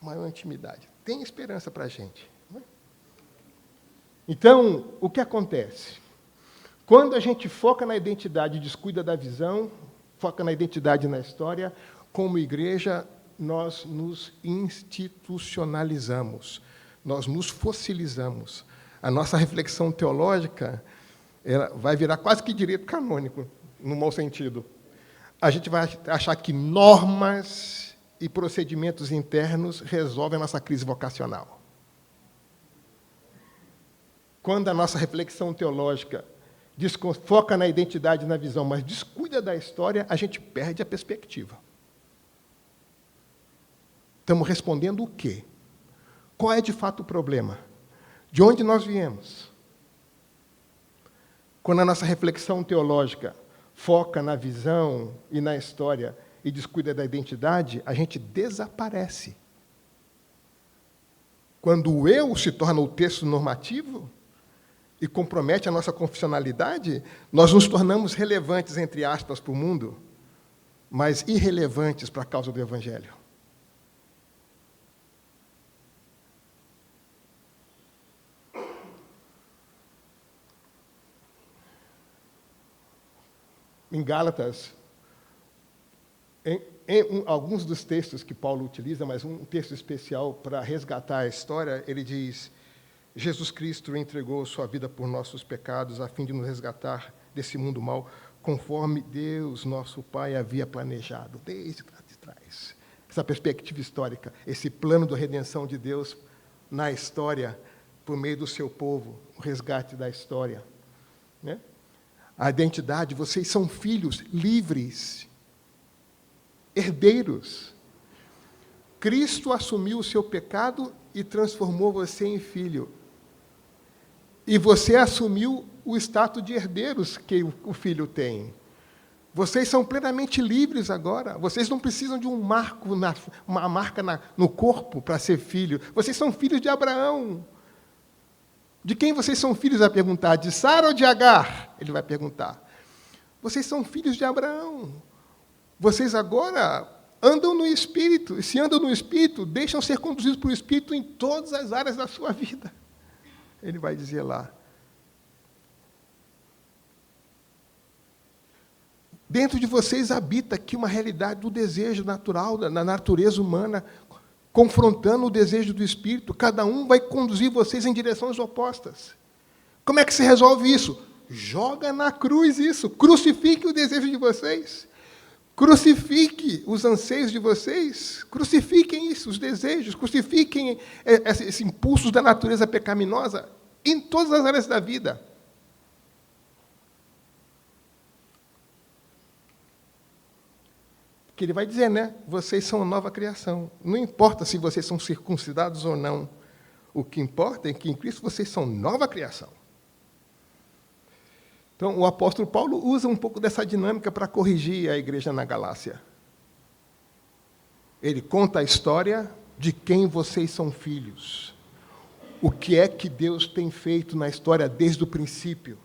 maior intimidade. Tem esperança para a gente. Não é? Então, o que acontece? Quando a gente foca na identidade e descuida da visão, foca na identidade e na história, como igreja, nós nos institucionalizamos, nós nos fossilizamos. A nossa reflexão teológica ela vai virar quase que direito canônico, no mau sentido. A gente vai achar que normas e procedimentos internos resolvem a nossa crise vocacional. Quando a nossa reflexão teológica foca na identidade e na visão, mas descuida da história, a gente perde a perspectiva. Estamos respondendo o quê? Qual é, de fato, o problema? De onde nós viemos? Quando a nossa reflexão teológica foca na visão e na história e descuida da identidade, a gente desaparece. Quando o eu se torna o texto normativo e compromete a nossa confessionalidade, nós nos tornamos relevantes, entre aspas, para o mundo, mas irrelevantes para a causa do Evangelho. Em Gálatas, alguns dos textos que Paulo utiliza, mas um texto especial para resgatar a história, ele diz: Jesus Cristo entregou sua vida por nossos pecados, a fim de nos resgatar desse mundo mau, conforme Deus, nosso Pai, havia planejado, desde trás. Essa perspectiva histórica, esse plano da redenção de Deus na história, por meio do seu povo, o resgate da história, né? A identidade, vocês são filhos livres, herdeiros. Cristo assumiu o seu pecado e transformou você em filho. E você assumiu o status de herdeiros que o filho tem. Vocês são plenamente livres agora. Vocês não precisam de uma marca no corpo para ser filho. Vocês são filhos de Abraão. De quem vocês são filhos? Vai perguntar. De Sara ou de Agar? Ele vai perguntar. Vocês são filhos de Abraão. Vocês agora andam no Espírito. E se andam no Espírito, deixam ser conduzidos pelo Espírito em todas as áreas da sua vida. Ele vai dizer lá. Dentro de vocês habita aqui uma realidade do desejo natural, da natureza humana, confrontando o desejo do Espírito. Cada um vai conduzir vocês em direções opostas. Como é que se resolve isso? Joga na cruz isso. Crucifique o desejo de vocês. Crucifique os anseios de vocês. Crucifiquem isso, os desejos. Crucifiquem esses impulsos da natureza pecaminosa em todas as áreas da vida. Que ele vai dizer, né? Vocês são nova criação. Não importa se vocês são circuncidados ou não. O que importa é que em Cristo vocês são nova criação. Então, o apóstolo Paulo usa um pouco dessa dinâmica para corrigir a igreja na Galácia. Ele conta a história de quem vocês são filhos. O que é que Deus tem feito na história desde o princípio.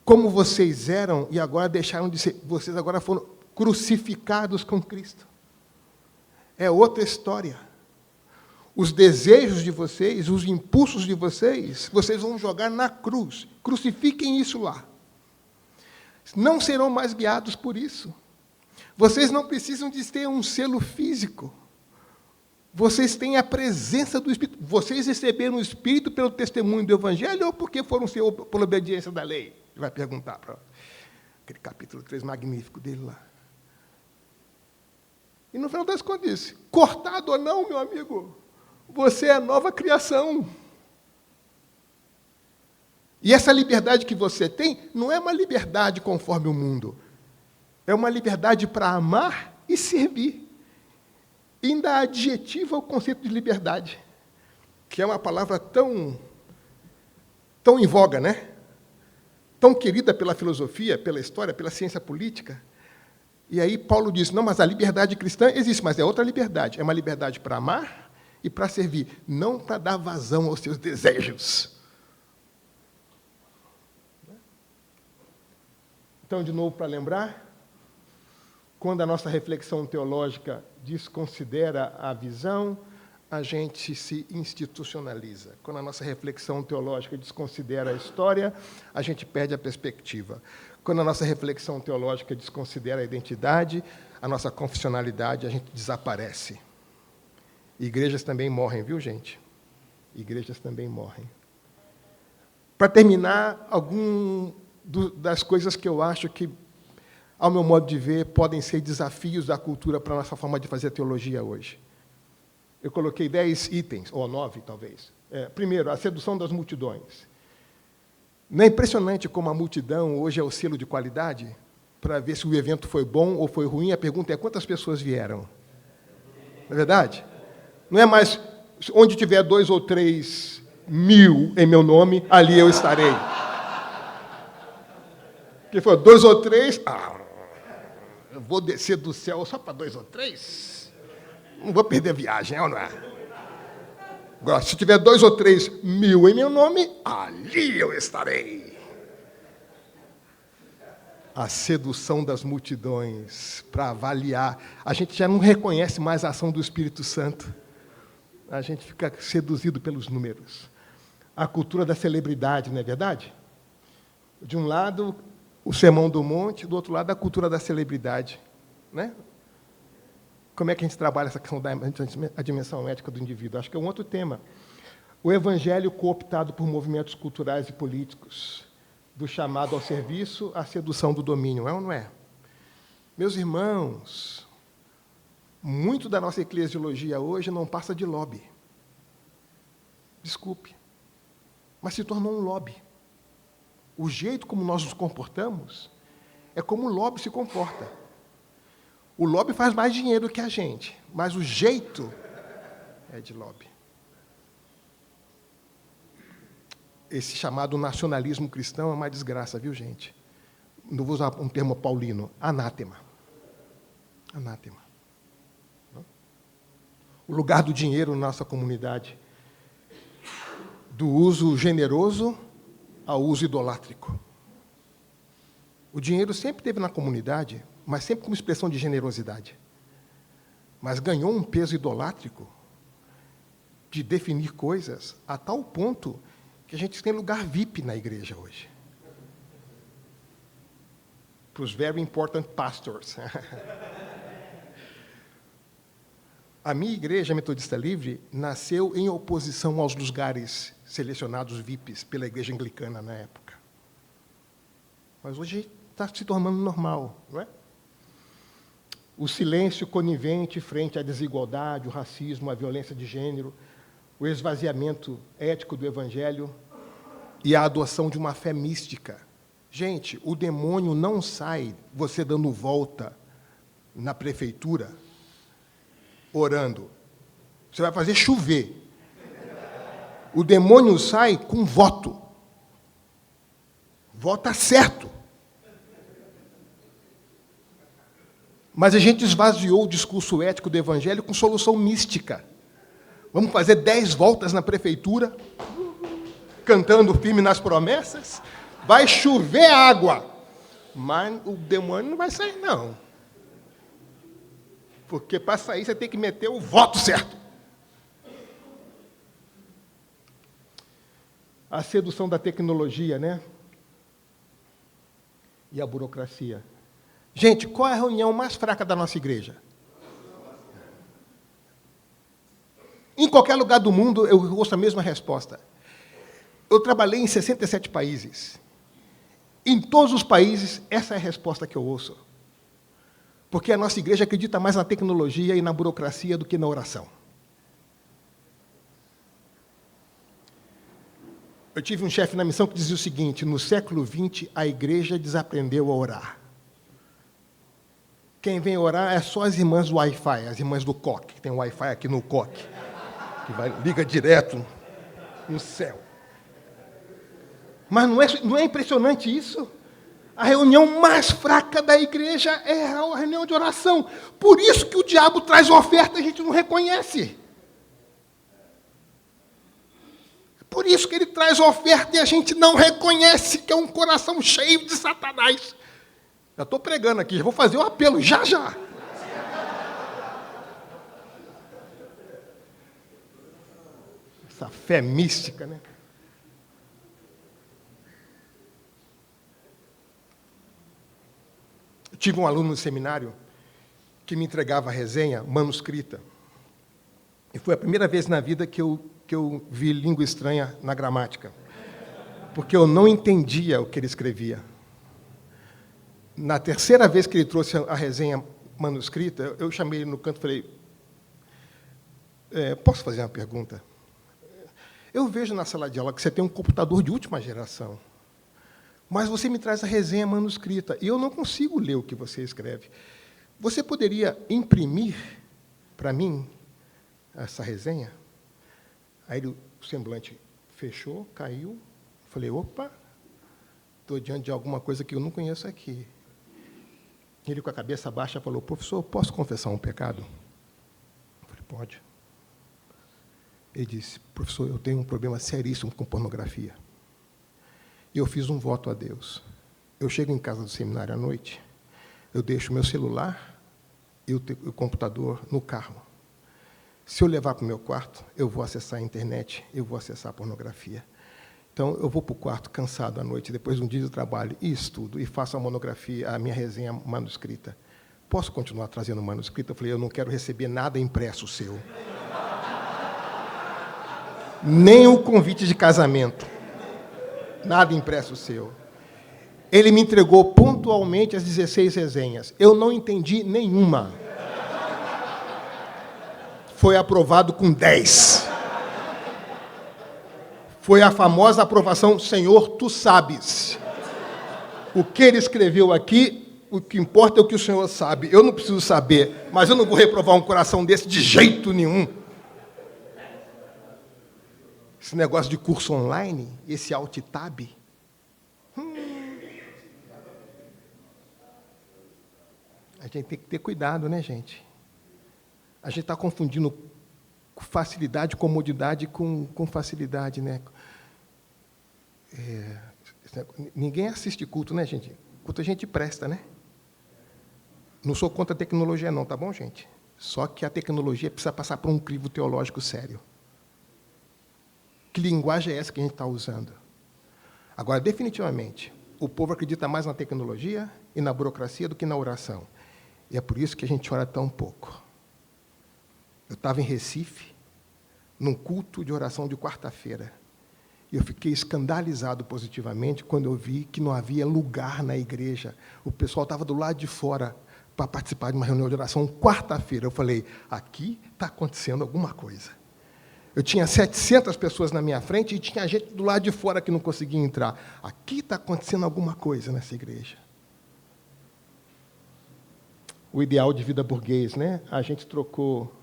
Como vocês eram e agora deixaram de ser. Vocês agora foram crucificados com Cristo. É outra história. Os desejos de vocês, os impulsos de vocês, vocês vão jogar na cruz. Crucifiquem isso lá. Não serão mais guiados por isso. Vocês não precisam de ter um selo físico. Vocês têm a presença do Espírito. Vocês receberam o Espírito pelo testemunho do Evangelho ou porque foram por obediência da lei? Ele vai perguntar para aquele capítulo 3 magnífico dele lá. E no final das contas disse, cortado ou não, meu amigo, você é nova criação. E essa liberdade que você tem não é uma liberdade conforme o mundo. É uma liberdade para amar e servir. E ainda adjetiva o conceito de liberdade, que é uma palavra tão em voga, né? Tão querida pela filosofia, pela história, pela ciência política. E aí Paulo diz, não, mas a liberdade cristã existe, mas é outra liberdade. É uma liberdade para amar e para servir, não para dar vazão aos seus desejos. Então, de novo, para lembrar, quando a nossa reflexão teológica desconsidera a visão, a gente se institucionaliza. Quando a nossa reflexão teológica desconsidera a história, a gente perde a perspectiva. Quando a nossa reflexão teológica desconsidera a identidade, a nossa confessionalidade, a gente desaparece. Igrejas também morrem, viu, gente? Igrejas também morrem. Para terminar, das coisas que eu acho que, ao meu modo de ver, podem ser desafios da cultura para a nossa forma de fazer teologia hoje. Eu coloquei 10 itens, ou 9, talvez. Primeiro, a sedução das multidões. Não é impressionante como a multidão hoje é o selo de qualidade? Para ver se o evento foi bom ou foi ruim, a pergunta é quantas pessoas vieram? Não é verdade? Não é mais, onde tiver 2 ou 3 mil em meu nome, ali eu estarei. Que foi 2 ou 3, eu vou descer do céu só para 2 ou 3? Não vou perder a viagem, é ou não é? Agora, se tiver 2 ou 3 mil em meu nome, ali eu estarei. A sedução das multidões para avaliar. A gente já não reconhece mais a ação do Espírito Santo. A gente fica seduzido pelos números. A cultura da celebridade, não é verdade? De um lado, o Sermão do Monte, do outro lado, a cultura da celebridade. Né? Como é que a gente trabalha essa questão da dimensão ética do indivíduo? Acho que é um outro tema. O evangelho cooptado por movimentos culturais e políticos, do chamado ao serviço à sedução do domínio, é ou não é? Meus irmãos, muito da nossa eclesiologia hoje não passa de lobby. Desculpe, mas se tornou um lobby. O jeito como nós nos comportamos é como o lobby se comporta. O lobby faz mais dinheiro que a gente, mas o jeito é de lobby. Esse chamado nacionalismo cristão é uma desgraça, viu, gente? Não vou usar um termo paulino, anátema. Anátema. O lugar do dinheiro na nossa comunidade, do uso generoso ao uso idolátrico. O dinheiro sempre esteve na comunidade, mas sempre como expressão de generosidade. Mas ganhou um peso idolátrico de definir coisas a tal ponto que a gente tem lugar VIP na igreja hoje. Para os very important pastors. A minha igreja Metodista Livre nasceu em oposição aos lugares selecionados VIPs pela igreja anglicana na época. Mas hoje está se tornando normal, não é? O silêncio conivente frente à desigualdade, o racismo, a violência de gênero, o esvaziamento ético do evangelho e a adoção de uma fé mística. Gente, o demônio não sai você dando volta na prefeitura orando. Você vai fazer chover. O demônio sai com voto. Vota certo. Mas a gente esvaziou o discurso ético do evangelho com solução mística. Vamos fazer 10 voltas na prefeitura, cantando firme nas promessas, vai chover água. Mas o demônio não vai sair, não. Porque para sair você tem que meter o voto certo. A sedução da tecnologia, né? E a burocracia. Gente, qual é a reunião mais fraca da nossa igreja? Em qualquer lugar do mundo, eu ouço a mesma resposta. Eu trabalhei em 67 países. Em todos os países, essa é a resposta que eu ouço. Porque a nossa igreja acredita mais na tecnologia e na burocracia do que na oração. Eu tive um chefe na missão que dizia o seguinte: no século XX, a igreja desaprendeu a orar. Quem vem orar é só as irmãs do Wi-Fi, as irmãs do COC, que tem Wi-Fi aqui no COC, que liga direto no céu. Mas não é impressionante isso? A reunião mais fraca da igreja é a reunião de oração. Por isso que o diabo traz oferta e a gente não reconhece. Por isso que ele traz oferta e a gente não reconhece que é um coração cheio de Satanás. Já estou pregando aqui, já vou fazer um apelo, já. Essa fé mística, né? Eu tive um aluno no seminário que me entregava a resenha manuscrita. E foi a primeira vez na vida que eu vi língua estranha na gramática. Porque eu não entendia o que ele escrevia. Na terceira vez que ele trouxe a resenha manuscrita, eu chamei ele no canto e falei, posso fazer uma pergunta? Eu vejo na sala de aula que você tem um computador de última geração, mas você me traz a resenha manuscrita, e eu não consigo ler o que você escreve. Você poderia imprimir para mim essa resenha? Aí o semblante fechou, caiu. Falei, opa, estou diante de alguma coisa que eu não conheço aqui. Ele, com a cabeça baixa, falou: professor, posso confessar um pecado? Eu falei: pode. Ele disse: professor, eu tenho um problema seríssimo com pornografia. E eu fiz um voto a Deus. Eu chego em casa do seminário à noite, eu deixo o meu celular e o computador no carro. Se eu levar para o meu quarto, eu vou acessar a internet, eu vou acessar a pornografia. Então, eu vou para o quarto cansado à noite, depois de um dia de trabalho, e estudo, e faço a monografia, a minha resenha manuscrita. Posso continuar trazendo manuscrito? Eu falei: eu não quero receber nada impresso seu. Nem o convite de casamento. Nada impresso seu. Ele me entregou pontualmente as 16 resenhas. Eu não entendi nenhuma. Foi aprovado com 10. Foi a famosa aprovação: Senhor, tu sabes. O que ele escreveu aqui, o que importa é o que o Senhor sabe. Eu não preciso saber, mas eu não vou reprovar um coração desse de jeito nenhum. Esse negócio de curso online, esse alt-tab. A gente tem que ter cuidado, né, gente? A gente está confundindo facilidade, comodidade com facilidade, né? Ninguém assiste culto, né, gente? Culto a gente presta, né? Não sou contra a tecnologia, não, tá bom, gente? Só que a tecnologia precisa passar por um crivo teológico sério. Que linguagem é essa que a gente está usando? Agora, definitivamente, o povo acredita mais na tecnologia e na burocracia do que na oração. E é por isso que a gente ora tão pouco. Eu estava em Recife, num culto de oração de quarta-feira, e eu fiquei escandalizado positivamente quando eu vi que não havia lugar na igreja. O pessoal estava do lado de fora para participar de uma reunião de oração quarta-feira. Eu falei: aqui está acontecendo alguma coisa. Eu tinha 700 pessoas na minha frente e tinha gente do lado de fora que não conseguia entrar. Aqui está acontecendo alguma coisa nessa igreja. O ideal de vida burguês, né? A gente trocou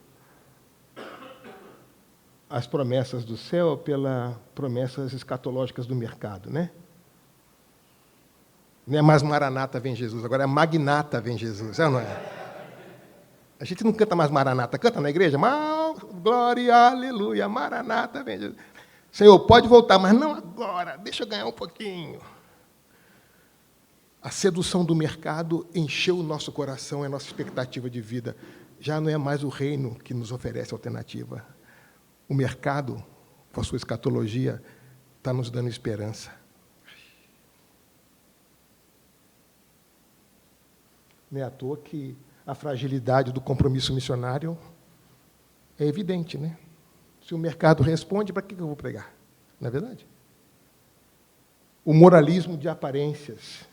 as promessas do céu pelas promessas escatológicas do mercado, né? Não é mais Maranata vem Jesus, agora é Magnata vem Jesus, é ou não é? A gente não canta mais Maranata, canta na igreja? Glória, aleluia, Maranata vem Jesus. Senhor, pode voltar, mas não agora, deixa eu ganhar um pouquinho. A sedução do mercado encheu o nosso coração, é a nossa expectativa de vida. Já não é mais o reino que nos oferece alternativa. O mercado, com a sua escatologia, está nos dando esperança. Não é à toa que a fragilidade do compromisso missionário é evidente, né? Se o mercado responde, para que eu vou pregar? Não é verdade? O moralismo de aparências,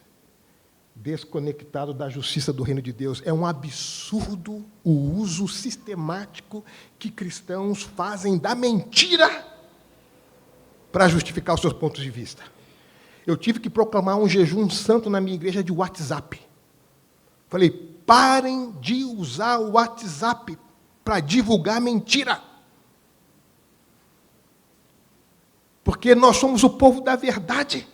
desconectado da justiça do reino de Deus. É um absurdo o uso sistemático que cristãos fazem da mentira para justificar os seus pontos de vista. Eu tive que proclamar um jejum santo na minha igreja de WhatsApp. Falei: parem de usar o WhatsApp para divulgar mentira. Porque nós somos o povo da verdade.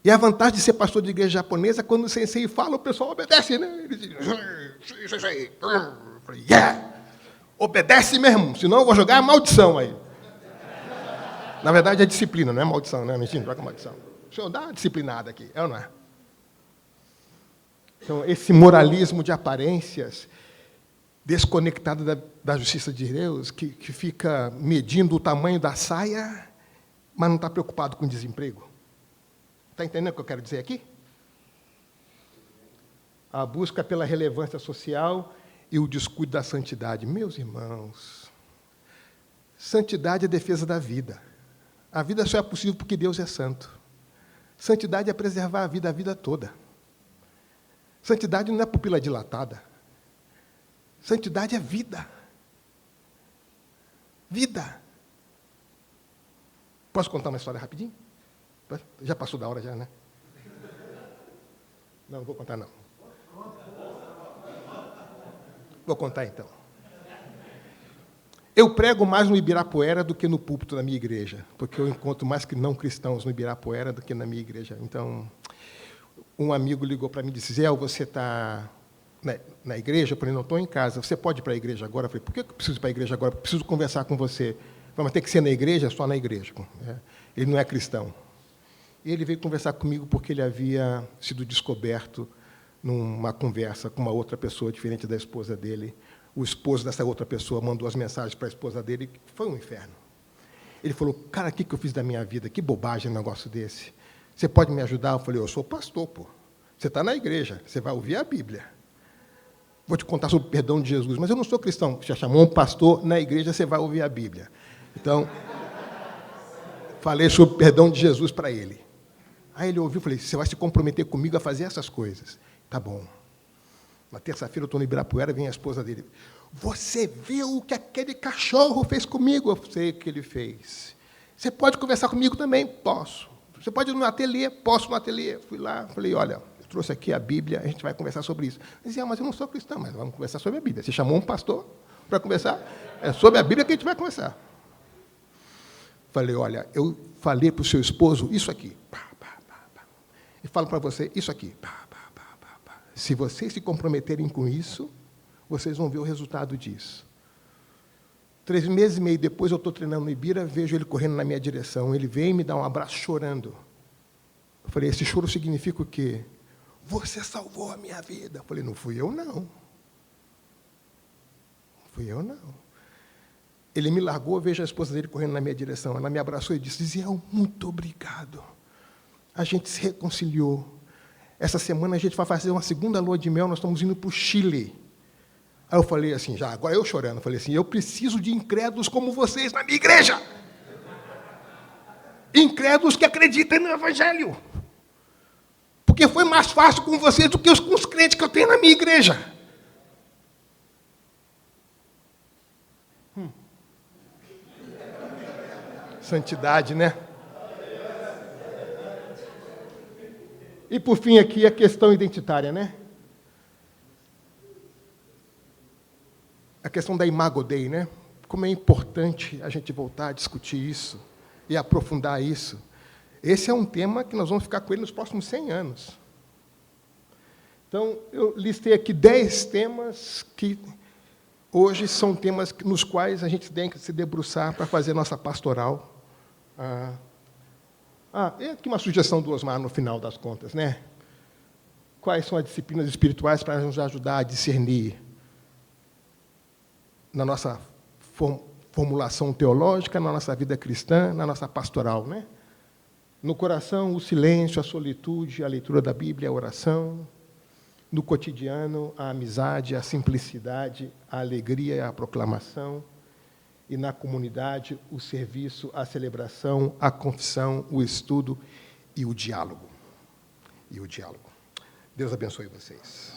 E a vantagem de ser pastor de igreja japonesa, quando o sensei fala, o pessoal obedece, né? Ele diz: yeah! Obedece mesmo, senão eu vou jogar a maldição aí. Na verdade é disciplina, não é maldição, né? Não joga maldição. O senhor dá uma disciplinada aqui, é ou não é? Então, esse moralismo de aparências, desconectado da justiça de Deus, que fica medindo o tamanho da saia, mas não está preocupado com o desemprego. Está entendendo o que eu quero dizer aqui? A busca pela relevância social e o descuido da santidade. Meus irmãos, santidade é defesa da vida. A vida só é possível porque Deus é santo. Santidade é preservar a vida toda. Santidade não é pupila dilatada. Santidade é vida. Vida. Posso contar uma história rapidinho? Já passou da hora já, né? Não vou contar, não. Vou contar, então. Eu prego mais no Ibirapuera do que no púlpito da minha igreja, porque eu encontro mais que não cristãos no Ibirapuera do que na minha igreja. Então, um amigo ligou para mim e disse, Zé, você está na igreja? Eu falei, não, estou em casa. Você pode ir para a igreja agora? Eu falei, por que eu preciso ir para a igreja agora? Eu preciso conversar com você. Eu falei, mas tem que ser na igreja? Só na igreja. Ele não é cristão. E ele veio conversar comigo porque ele havia sido descoberto numa conversa com uma outra pessoa diferente da esposa dele. O esposo dessa outra pessoa mandou as mensagens para a esposa dele, foi um inferno. Ele falou, cara, o que eu fiz da minha vida? Que bobagem um negócio desse. Você pode me ajudar? Eu falei, eu sou pastor, pô. Você está na igreja, você vai ouvir a Bíblia. Vou te contar sobre o perdão de Jesus, mas eu não sou cristão. Você chamou um pastor, na igreja você vai ouvir a Bíblia. Então, falei sobre o perdão de Jesus para ele. Aí ele ouviu e falei, você vai se comprometer comigo a fazer essas coisas? Tá bom. Na terça-feira eu estou no Ibirapuera, vem a esposa dele. Você viu o que aquele cachorro fez comigo? Eu sei o que ele fez. Você pode conversar comigo também? Posso. Você pode ir no ateliê? Posso no ateliê. Fui lá, falei, olha, eu trouxe aqui a Bíblia, a gente vai conversar sobre isso. Ele dizia, mas eu não sou cristão, mas vamos conversar sobre a Bíblia. Você chamou um pastor para conversar? É sobre a Bíblia que a gente vai conversar. Falei, olha, eu falei para o seu esposo isso aqui. E falo para você isso aqui. Se vocês se comprometerem com isso, vocês vão ver o resultado disso. 3 meses e meio depois, eu estou treinando no Ibira, vejo ele correndo na minha direção. Ele vem e me dá um abraço chorando. Eu falei, esse choro significa o quê? Você salvou a minha vida. Eu falei, não fui eu, não. Não fui eu, não. Ele me largou, vejo a esposa dele correndo na minha direção. Ela me abraçou e disse, Ziel, muito obrigado. A gente se reconciliou. Essa semana a gente vai fazer uma segunda lua de mel, nós estamos indo para o Chile. Aí eu falei assim, já, agora eu chorando, falei assim, eu preciso de incrédulos como vocês na minha igreja. Incrédulos que acreditam no Evangelho. Porque foi mais fácil com vocês do que com os crentes que eu tenho na minha igreja. Santidade, né? E, por fim, aqui a questão identitária, né? A questão da Imago Dei, né? Como é importante a gente voltar a discutir isso e aprofundar isso. Esse é um tema que nós vamos ficar com ele nos próximos 100 anos. Então, eu listei aqui 10 temas que hoje são temas nos quais a gente tem que se debruçar para fazer nossa pastoral. E aqui uma sugestão do Osmar no final das contas, né? Quais são as disciplinas espirituais para nos ajudar a discernir na nossa formulação teológica, na nossa vida cristã, na nossa pastoral, né? No coração, o silêncio, a solitude, a leitura da Bíblia, a oração. No cotidiano, a amizade, a simplicidade, a alegria e a proclamação. E na comunidade, o serviço, a celebração, a confissão, o estudo e o diálogo. Deus abençoe vocês.